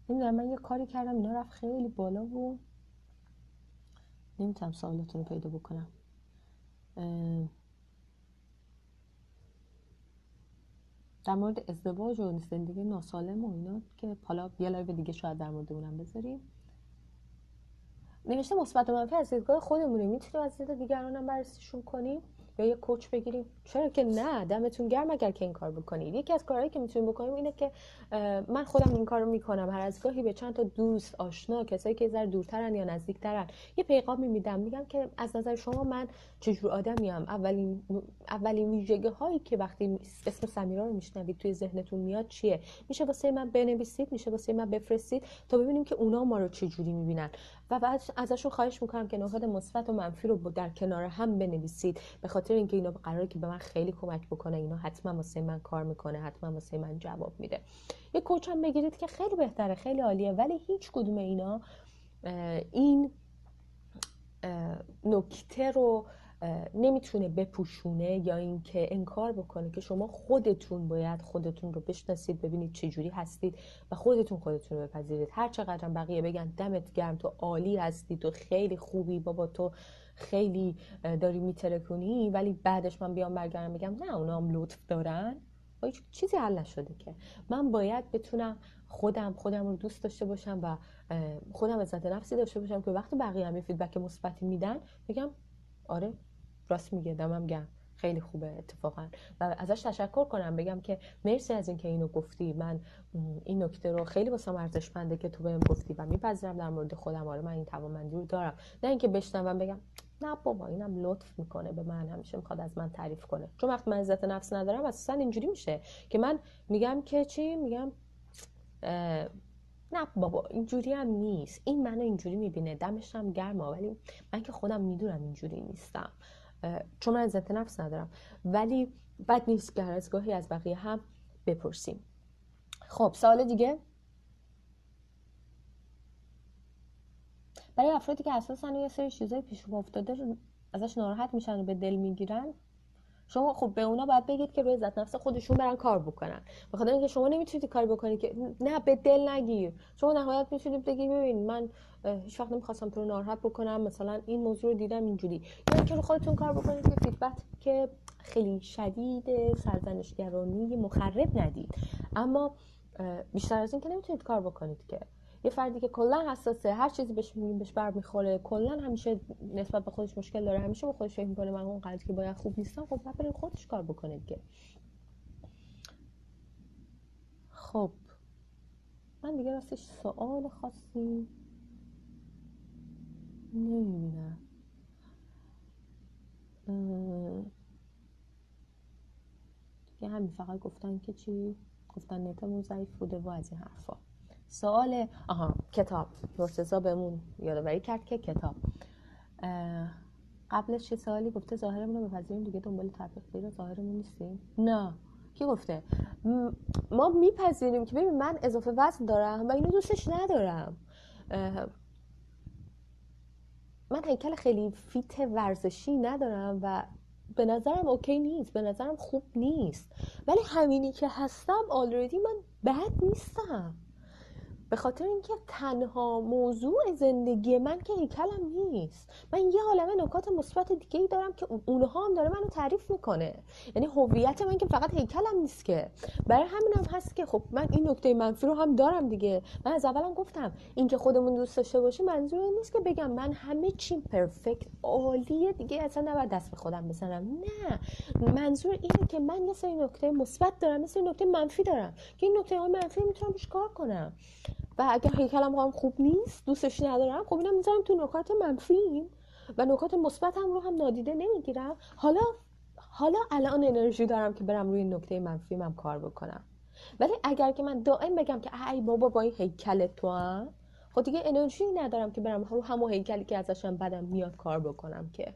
نمیدونم من یه کاری کردم اینا رفت خیلی بالا و نمیتونم سوالاتون رو پیدا بکنم. در مورد ازدواج و زندگی ناسالم و اینا که حالا یه لایو دیگه شاید در مورد اونم بذاریم. نوشته مثبت و منفی از دیدگاه خودمونه، میتونیم از دید دیگران هم بررسیشون کنیم یا یه کوچ بگیریم؟ چرا که نه، دمتون گرم اگر که این کار بکنید. یکی از کارهایی که میتونیم بکنیم اینه که من خودم این کارو میکنم، هر از گاهی به چند تا دوست، آشنا، کسایی که ذره دورترن یا نزدیکترن یه پیغامی میدم، میگم که از نظر شما من چجور آدمیم. اولین ویژگی هایی که وقتی اسم سمیرا رو میشنوید توی ذهنتون میاد چیه؟ میشه واسه من بنویسید، میشه واسه من بفرستید تا ببینیم که اونا ما رو چجوری میبینن. و بعد ازشون خواهش میکنم که نکات مثبت و منفی رو در کنار هم بنویسید، به خاطر اینکه اینا قراره که به من خیلی کمک بکنه، اینا حتما واسه من کار میکنه، حتما واسه من جواب میده. یه کوچ هم بگیرید که خیلی بهتره، خیلی عالیه، ولی هیچ کدوم اینا این نکته رو نمیتونه بپوشونه یا اینکه انکار بکنه که شما خودتون باید خودتون رو بشناسید، ببینید چه جوری هستید و خودتون رو بپذیرید. هر چقدر بقیه بگن دمت گرم، تو عالی هستی، تو خیلی خوبی، بابا تو خیلی داری میترکونی، ولی بعدش من بیام برگردم بگم نه اونا هم لطف دارن، هیچ چیزی حل نشده که. من باید بتونم خودم رو دوست داشته باشم و خودم عزت نفسی داشته باشم که وقتی بقیه هم فیدبک مثبتی میدن بگم آره راست میگه، دمم گرم، خیلی خوبه اتفاقا، و ازش تشکر کنم، بگم که مرسی از اینکه اینو گفتی، من این نکته رو خیلی واسم ارزشمنده که تو بهم گفتی و میپذیرم در مورد خودم، آره من این توانمندی رو دارم. نه اینکه بشنوم بگم نه بابا اینم لطف میکنه به من، همیشه میخواد از من تعریف کنه. چون وقتی من عزت نفس ندارم اساسا اینجوری میشه که من میگم که چی، میگم نه بابا اینجوری هم نیست، این منو اینجوری میبینه، دمش هم گرمه، ولی من که خودم میدونم اینجوری نیستم، چون من عزت نفس ندارم. ولی بد نیست که هر از گاهی از بقیه هم بپرسیم. خب سوال دیگه. برای افرادی که اساساً یه سری چیزای پیش افتاده ازش ناراحت میشن و به دل میگیرن، شما خب به اونا باید بگید که روی عزت نفس خودشون برن کار بکنن، بخاطر اینکه شما نمیتونید کاری بکنید که نه به دل نگیر. شما نهایت میتونید بگید ببین من هیچ وقت نمیخواستم تو رو ناراحت بکنم، مثلا این موضوع رو دیدم اینجوری، یا اینکه رو خودتون کار بکنید که فیدبک که خیلی شدید سرزنشگرانی مخرب ندید، اما بیشتر از این که نمیتونید کار بکنید که. یه فردی که کلا حساسه، هر چیزی بهش میگیم بهش برمیخوره، کلا همیشه نسبت به خودش مشکل داره، همیشه با خودش فکر میکنه من اون قدری که باید خوب نیستم، خب بعد بره خودش کار بکنه دیگه. خب من دیگه راستش سوال خاصی نمیبینم. دیگه همین، فقط گفتن که چی، گفتن نتمون ضعیف بوده و از این حرفا. سوال کتاب. مرتضی بهمون یادآوری کرد که کتاب قبلش چه سوالی گفته ظاهرمون رو بپذیریم دیگه دنبال تبلیغ غیر ظاهرمون نیستیم. نه، کی گفته؟ ما میپذیریم که ببین من اضافه وزن دارم و اینو دوستش ندارم. من هیکل خیلی فیت ورزشی ندارم و به نظرم اوکی نیست، به نظرم خوب نیست، ولی همینی که هستم آلردی من بد نیستم، به خاطر اینکه تنها موضوع زندگی من که هیکلم نیست. من یه عالمه نکات مثبت دیگه ای دارم که اونها هم داره منو تعریف میکنه. یعنی هویت من که فقط هیکلم نیست که. برای همینم هست که خب من این نکته منفی رو هم دارم دیگه. من از اولم گفتم اینکه خودمون دوست داشته باشیم منظور این نیست که بگم من همه چیم پرفکت عالیه دیگه اصلا نباید دست به خودم بزنم. نه، منظور اینه که من یه سری نکته مثبت دارم، یه سری نکته منفی دارم که این نکته های منفی میتونم روش کار کنم. و اگر هیکلم خوب نیست، دوستش ندارم، خب اینم میذارم تو نکات منفیم و نکات مثبتم رو هم نادیده نمیگیرم. حالا الان انرژی دارم که برم روی نکته منفیم هم کار بکنم. ولی اگر که من دائم بگم که ای بابا با این هیکل تو هم، خب دیگه انرژی ندارم که برم رو همون هیکلی که ازشم بدم میاد کار بکنم که.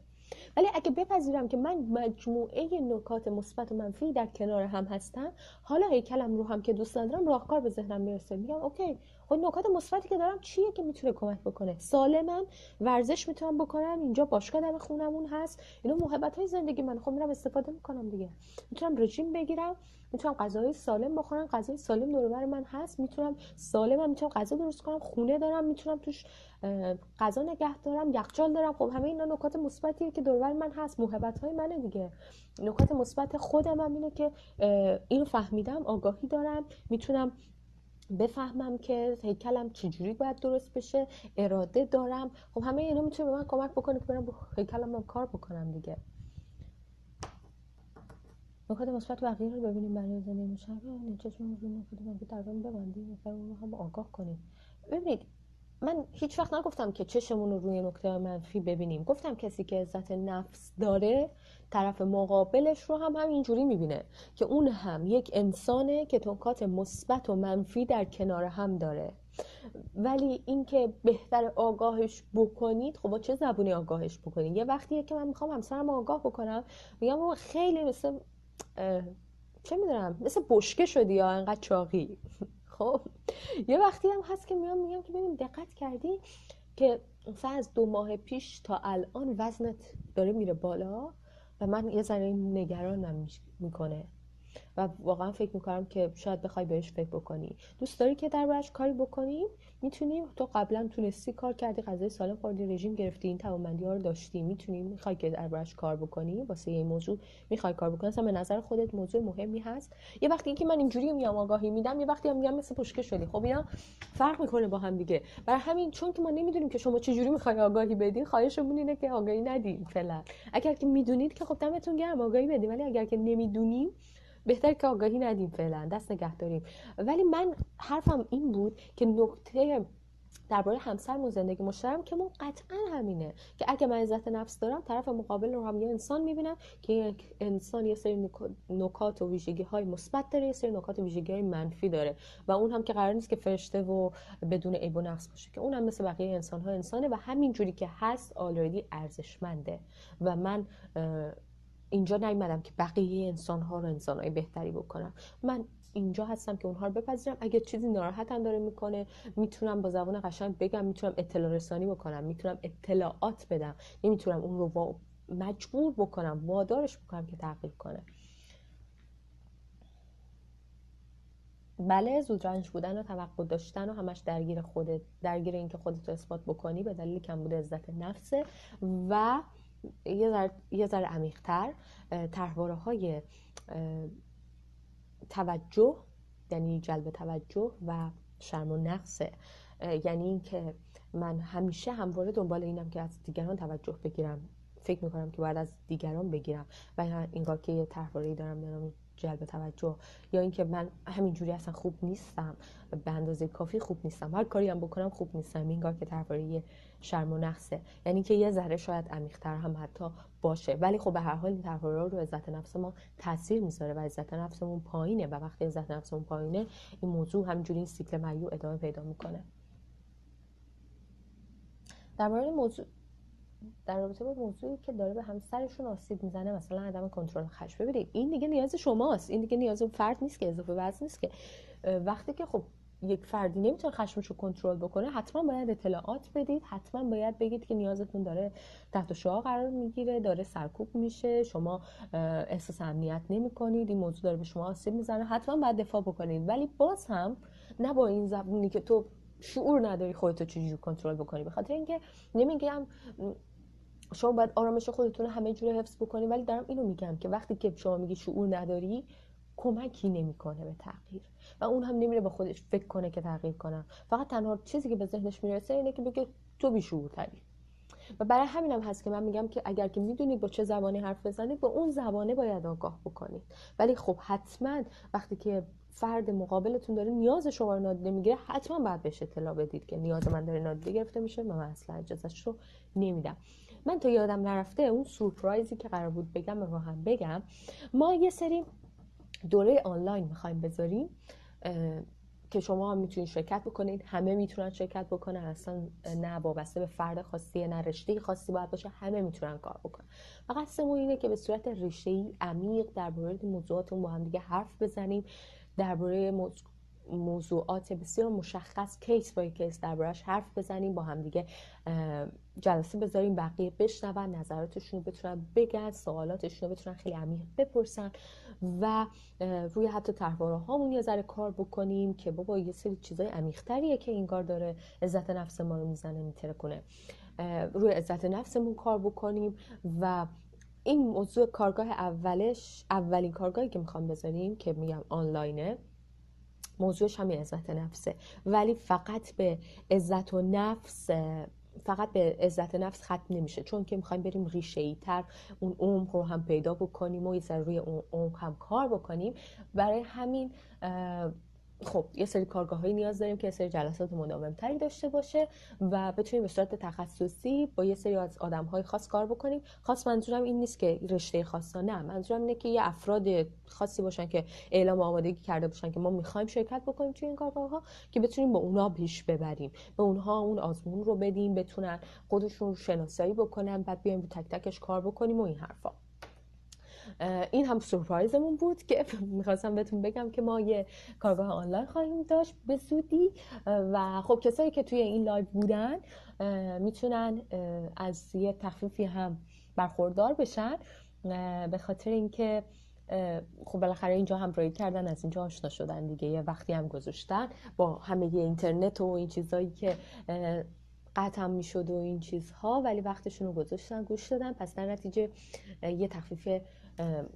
ولی اگه بپذیرم که من مجموعه نکات مثبت و منفی در کنار هم هستن، حالا هیکلم رو هم که دوست ندارم راهکار به ذهنم میرسه، میگم اوکی خب نکات مثبتی که دارم چیه که میتونه کمک بکنه؟ سالمم، ورزش میتونم بکنم، اینجا باشگاه دم خونمون هست، اینا محبت‌های زندگی من، خب میرم استفاده میکنم دیگه. میتونم رژیم بگیرم، میتونم غذای سالم بخورم، غذای سالم دور و بر من هست، میتونم سالمم، میتونم غذا درست کنم، خونه دارم میتونم توش غذا نگه دارم، یخچال دارم. خب همه اینا نکات مثبتیه که دور و بر من هست، محبت‌های منه دیگه. نکات مثبت خودم هم اینه که اینو فهمیدم، آگاهی دارم، میتونم بفهمم که هیکلم چجوری باید درست بشه، اراده دارم. خب همه اینا میتونه به من کمک بکنه که برم با هیکلم هم کار بکنم دیگه. نکات مثبت بقیه رو ببینیم برای زندگی مشابه، چشم رو نکات منفی تقریبا ببندیم، مثلا اون رو هم آگاه کنیم. ببینید من هیچ وقت نگفتم که چشمون رو روی نکته منفی ببینیم. گفتم کسی که عزت نفس داره طرف مقابلش رو هم اینجوری میبینه که اون هم یک انسانه که نکات مثبت و منفی در کنار هم داره. ولی اینکه بهتر آگاهش بکنید، خب با چه زبونی آگاهش بکنید؟ یه وقتیه که من میخوام همسرم آگاه بکنم، میگم خیلی مثل چه میدونم مثل بشکه شدی یا انقدر چاقی. خب یه وقتی هم هست که میگم که ببین دقت کردی که مثلا از 2 ماه پیش تا الان وزنت داره میره بالا و من یه ذره نگرانم میکنه و واقعا فکر میکنم که شاید بخوای بهش فکر بکنی. دوست داری که دربارش کاری بکنیم؟ میتونیم. تو قبلا تونستی کار کردی، غذای سالم خوردی، رژیم گرفتی، این توانمندی‌ها رو داشتی، میتونی. میخوای که دربارش کار بکنی؟ واسه این موضوع میخوای کار بکنی؟ اصلا به نظر خودت موضوع مهمی هست؟ یه وقتی که من اینجوری میام آگاهی میدم، یه وقتی هم میگم مثل پشکه شدی. خب اینا فرق میکنه با هم دیگه. برای همین چون که ما نمیدونیم که شما چه جوری میخوای آگاهی بدین، خواهشمون اینه که آگاهی ندین فعلا. اگر که میدونید که خب دمتون گرم آگاهی بدین، ولی اگر که نمیدونیم بهتر که آگاهی ندیم فعلا، دست نگه داریم. ولی من حرفم این بود که نکته درباره همسرمون، زندگی مشترم که من قطعا همینه که اگه من عزت نفس دارم، طرف مقابل رو هم یه انسان میبینم که یک انسان یه سری نکات و ویژگی های مثبت داره، یه سری نکات و ویژگی های منفی داره و اون هم که قرار نیست که فرشته و بدون عیب و نقص باشه، که اون هم مثل بقیه انسان ها انسانه و همین جوری که هست آلردی ارزشمنده. و من اینجا نیومدم که بقیه انسان‌ها رو انسان‌های بهتری بکنم. من اینجا هستم که اونها رو بپذیرم. اگه چیزی ناراحتم داره میکنه، میتونم با زبان قشنگ بگم، میتونم اطلاع رسانی بکنم، میتونم اطلاعات بدم. نمیتونم اون رو مجبور بکنم، وادارش بکنم که تغییر کنه. بله، زودرنج بودن و توقع داشتن و همش درگیر این که خودت رو اثبات بکنی به دلیل کمبود عزت نفسه. و یه ذره عمیق‌تر، طرحواره‌های توجه، یعنی جلب توجه و شرم و نقصه. یعنی این که من همیشه همواره دنبال اینم که از دیگران توجه بگیرم، فکر میکنم که باید از دیگران بگیرم و اینگار که یه طرحواره‌ای دارم برام جلب توجه، یا اینکه من همینجوری اصلا خوب نیستم، به اندازه کافی خوب نیستم، هر کاری هم بکنم خوب نیستم، اینگار که طرحواره شرم و نقصه. یعنی که یه ذره شاید عمیق‌تر هم حتی باشه، ولی خب به هر حال این طرحواره رو عزت نفس ما تاثیر میذاره و عزت نفسمون پایینه و وقتی عزت نفسمون پایینه این موضوع همینجوری این سیکل معیوب ادامه پیدا میکنه. در رابطه با موضوعی که داره به همسرشون آسیب میزنه، مثلا عدم کنترل خشم، ببینید این دیگه نیاز شماست، این دیگه نیاز اون فرد نیست که اضافه وزن نیست که. وقتی که خب یک فردی نمیتونه خشمش رو کنترل بکنه، حتما باید اطلاعات بدید، حتما باید بگید که نیازتون داره تحت شعاع قرار میگیره، داره سرکوب میشه، شما احساس امنیت نمیکنید، این موضوع داره به شما آسیب میزنه، حتما باید دفاع بکنید. ولی باز هم نه با این زبونی که تو شعور نداری خودتو چجوری کنترل بکنی، به خاطر اینکه نمیگم شما باید آرامش خودتون رو همه جوره حفظ بکنید، ولی دارم اینو میگم که وقتی که شما میگی شعور نداری، کمکی نمیکنه به تغییر و اون هم نمیره با خودش فکر کنه که تغییر کنه، فقط تنها چیزی که به ذهنش میرسه اینه که بگه تو بیشعورتری. و برای همینم هست که من میگم که اگر که میدونید با چه زبانی حرف بزنید، با اون زبانه باید آگاه بکنید. ولی خب حتما وقتی که فرد مقابلتون داره نیاز شما رو نادیده میگیره، حتما باید بهش اطلاع بدید که نیاز من داره نادیده گرفته میشه، من اصلا اجازهش رو نمیدم. من تا یادم نرفته اون سورپرایزی که قرار بود بگم رو هم بگم. ما یه سری دوره آنلاین میخوایم بذاریم که شما هم میتونید شرکت بکنید، همه میتونن شرکت بکنن، اصلا نه وابسته به فرد خاصی نه رشته خاصی باید باشه، همه میتونن کار بکنن. و قصدمون اینه که به صورت رشته‌ای عمیق درباره موضوعاتون با هم دیگه حرف بزنیم، درباره موضوعات بسیار مشخص کیس بای کیس دربارش حرف بزنیم، با هم دیگه جلسه بذاریم، بقیه بشنون، نظراتشون رو بتونن بگن، سوالاتشون رو بتونن خیلی عمیق بپرسن و روی حتی طرحواره هامون یه ذره کار بکنیم که بابا یه سری چیزای عمیق‌تریه که این کار داره عزت نفس ما رو میزنه میتره کنه، روی عزت نفسمون کار بکنیم. و این موضوع کارگاه اولین کارگاهی که میخوام بذاریم که میگم آنلاینه، موضوعش همین عزت نفسه، ولی فقط به عزت نفس ختم نمیشه، چون که میخوایم بریم ریشه‌ای تر اون عمق رو هم پیدا بکنیم و یه سر روی اون عمق هم کار بکنیم. برای همین خب یه سری کارگاه‌هایی نیاز داریم که یه سری جلسات مداوم‌تری داشته باشه و بتونیم به صورت تخصصی با یه سری از آدم‌های خاص کار بکنیم. خاص منظورم این نیست که رشته خاصا، نه، منظورم اینه که یه افراد خاصی باشن که اعلام آمادگی کرده باشن که ما می‌خوایم شرکت بکنیم توی این کارگاه‌ها، که بتونیم با اونها پیش ببریم، به اونها اون آزمون رو بدیم، بتونن خودشون شناسایی بکنن، بعد بیایم تک تکش کار بکنیم و این حرفا. این هم سورپرایزمون بود که میخواستم بهتون بگم که ما یه کارگاه آنلاین خواهیم داشت به زودی و خب کسایی که توی این لایو بودن میتونن از یه تخفیفی هم برخوردار بشن، به خاطر اینکه خب بالاخره اینجا همراهی کردن، از اینجا آشنا شدن دیگه، یه وقتی هم گذاشتن با همه اینترنت و این چیزایی که قطع هم میشد و این چیزها، ولی وقتشون رو گذاشتن گوش دادن، پس در نتیجه یه تخفیف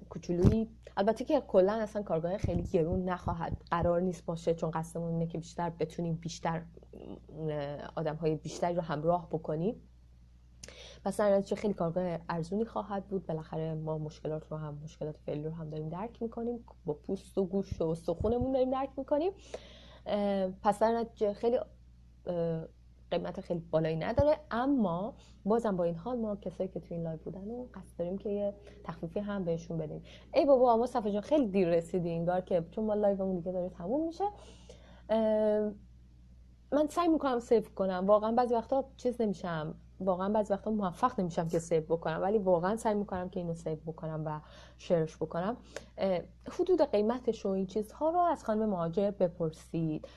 کوچولویی. البته که کلا اصلا کارگاه خیلی گرون نخواهد، قرار نیست باشه، چون قصدمون اینه که بیشتر بتونیم بیشتر آدم‌های بیشتری رو همراه بکنیم، پس در نتیجه خیلی کارگاه ارزونی خواهد بود. بالاخره ما مشکلات فعلی رو هم داریم درک میکنیم، با پوست و گوشت و استخونمون داریم درک میکنیم، پس در نتیجه خیلی قیمت خیلی بالایی نداره. اما بازم با این حال ما کسایی که تو این لایو بودن و قصد داریم که یه تخفیفی هم بهشون بدیم. ای بابا مصطفی جان خیلی دیر رسیدی انگار، که چون ما لایومون دیگه داره تموم میشه. من سعی میکنم سیو کنم، واقعا بعضی وقتا چیز نمیشم، واقعا بعضی وقتا موفق نمیشم که سیو بکنم، ولی واقعا سعی میکنم که اینو سیو بکنم و شیرش بکنم. حدود قیمتش و این چیزها رو از خانم مهاجر بپرسید،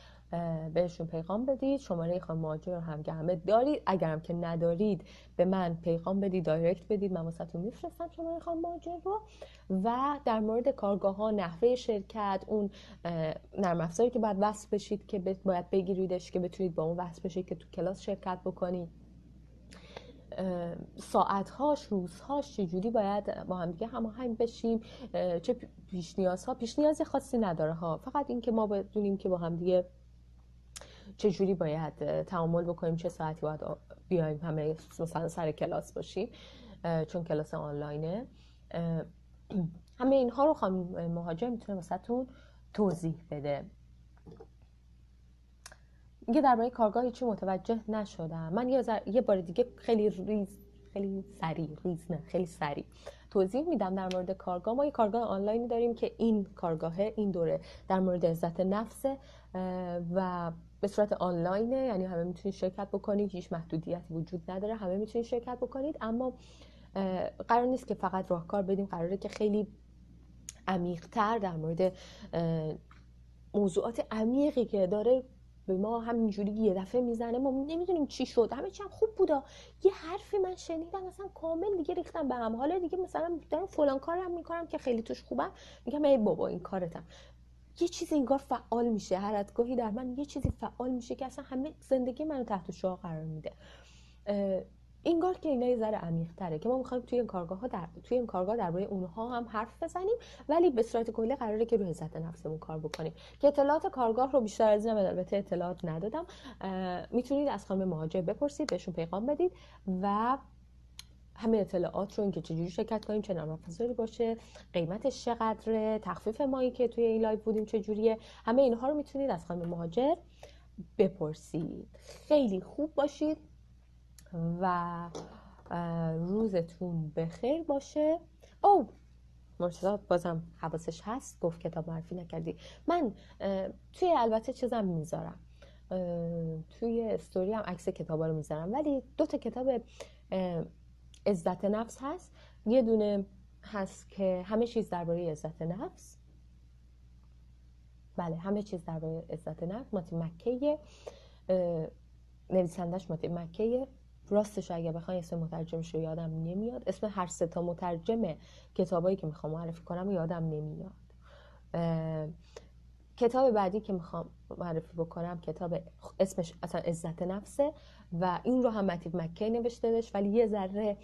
بهشون پیغام بدید. شماره خانم مهاجر رو هم همه دارید، اگرم که ندارید به من پیغام بدید، دایرکت بدید، من واسهتون میفرستم شماره خانم مهاجر رو. و در مورد کارگاه ها، نحوه شرکت، اون نرم افزاری که باید وصل بشید که باید بگیریدش که بتونید با اون وصل بشید که تو کلاس شرکت بکنید، ساعت‌هاش، روزهاش، چجوری باید با هم دیگه هماهنگ بشیم، چه پیش نیاز خاصی نداره ها، فقط این که ما بدونیم که با هم دیگه چجوری باید تعامل بکنیم، چه ساعتی باید بیایم همه مثلا سر کلاس باشیم. چون کلاس آنلاینه. همه اینها رو خانم مهاجر میتونه واسهتون توضیح بده. میگه درباره کارگاه هیچی متوجه نشدم. من یه بار دیگه خیلی سریع توضیح میدم در مورد کارگاه. ما یه کارگاه آنلاینی داریم که این دوره در مورد عزت نفسه و به صورت آنلاینه، یعنی همه میتونید شرکت بکنید، هیچ محدودیتی وجود نداره، همه میتونید شرکت بکنید. اما قرار نیست که فقط راهکار بدیم، قراره که خیلی عمیق‌تر در مورد موضوعات عمیقی که داره به ما همینجوری یه دفعه میزنه، ما نمیدونیم چی شد، همه چی هم خوب بودا، یه حرفی من شنیدم مثلا کامل دیگه ریختم به هم، حالا دیگه مثلا دارم فلان کارم میکنم که خیلی توش خوبم، میگم ای بابا این کارتم، یه چیزی انگار فعال میشه، هراتگاهی در من یه چیزی فعال میشه که اصلا همه زندگی منو تحت شعاع قرار میده. انگار که اینا یه ذره عمیق‌تره که ما می‌خوایم توی این کارگاه درباره اونها هم حرف بزنیم، ولی به صورت کلی قراره که روی عزت نفسمون کار بکنیم. که اطلاعات کارگاه رو بیشتر از این البته اطلاعات ندادم، میتونید از خانم مهاجر بپرسید، بهشون پیغام بدید و همه اطلاعات رو، اینکه چجوری شرکت کنیم، چه نرم افزاری باشه، قیمتش چقدره، تخفیف مایی که توی این لایو بودیم چجوریه، همه اینها رو میتونید از خانم مهاجر بپرسید. خیلی خوب باشید و روزتون بخیر باشه. مرتضی بازم حواسش هست، گفت کتاب معرفی نکردی. من توی البته چیزم میذارم، توی استوری هم عکس کتابا رو میذارم، ولی 2 تا کتاب عزت نفس هست. یه دونه هست که همه چیز درباره عزت نفس، بله همه چیز درباره عزت نفس، ماتی مکیه، نویسندش ماتی مکیه. راستش اگه بخوام اسم مترجمش رو یادم نمیاد، اسم هر 3 تا مترجم کتابایی که میخوام معرفی کنم یادم نمیاد. کتاب بعدی که میخوام معرفی بکنم کتاب اسمش اصلا عزت نفسه و این رو هم متی مکی نوشتهش، ولی یه ذره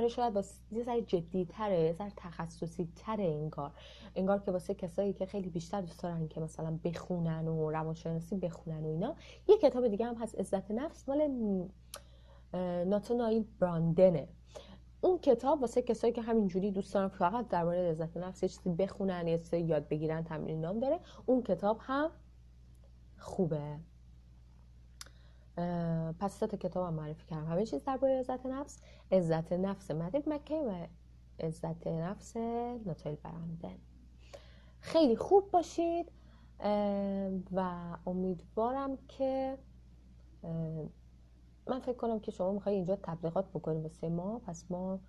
شاید یه ذره جدی‌تره، یه ذره تخصصی تره انگار که واسه کسایی که خیلی بیشتر دوست دارن که مثلا بخونن و روانشناسی بخونن و اینا. یه کتاب دیگه هم هست عزت نفس، مال ناتانائیل براندنه. اون کتاب واسه کسایی که همینجوری دوست دارن فقط در مورد عزت نفس یه چیزی بخونن، یه چیزی یاد بگیرن، تمرین نام داره، اون کتاب هم خوبه. پس 3 تا کتاب هم معرفی کردم، همه چیز درباره عزت نفس متی مکی و عزت نفس ناتانائیل براندن. خیلی خوب باشید و امیدوارم که من فکر کنم که شما میخوایی اینجا تبلیغات بکنیم واسه ما، پس ما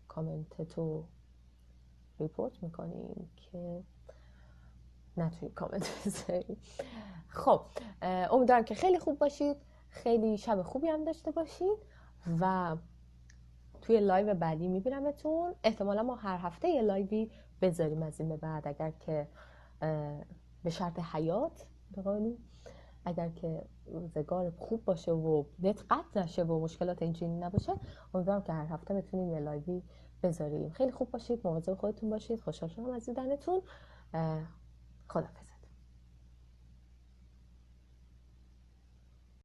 کامنتتو ریپورت میکنیم که نتونی کامنت بذاریم. خب امیدوارم که خیلی خوب باشید، خیلی شب خوبی هم داشته باشید و توی لایو بعدی میبینمتون. احتمالا ما هر هفته یه لایوی بذاریم از این به بعد، اگر که به شرط حیات بقولیم، اگر که روزگار خوب باشه و نت قطع نشه و مشکلات اینجوری نباشه، امیدوارم که هر هفته بتونیم یه لایوی بذاریم. خیلی خوب باشید، مواظب خودتون باشید. خوشحال شدم از دیدنتون. خداحافظ.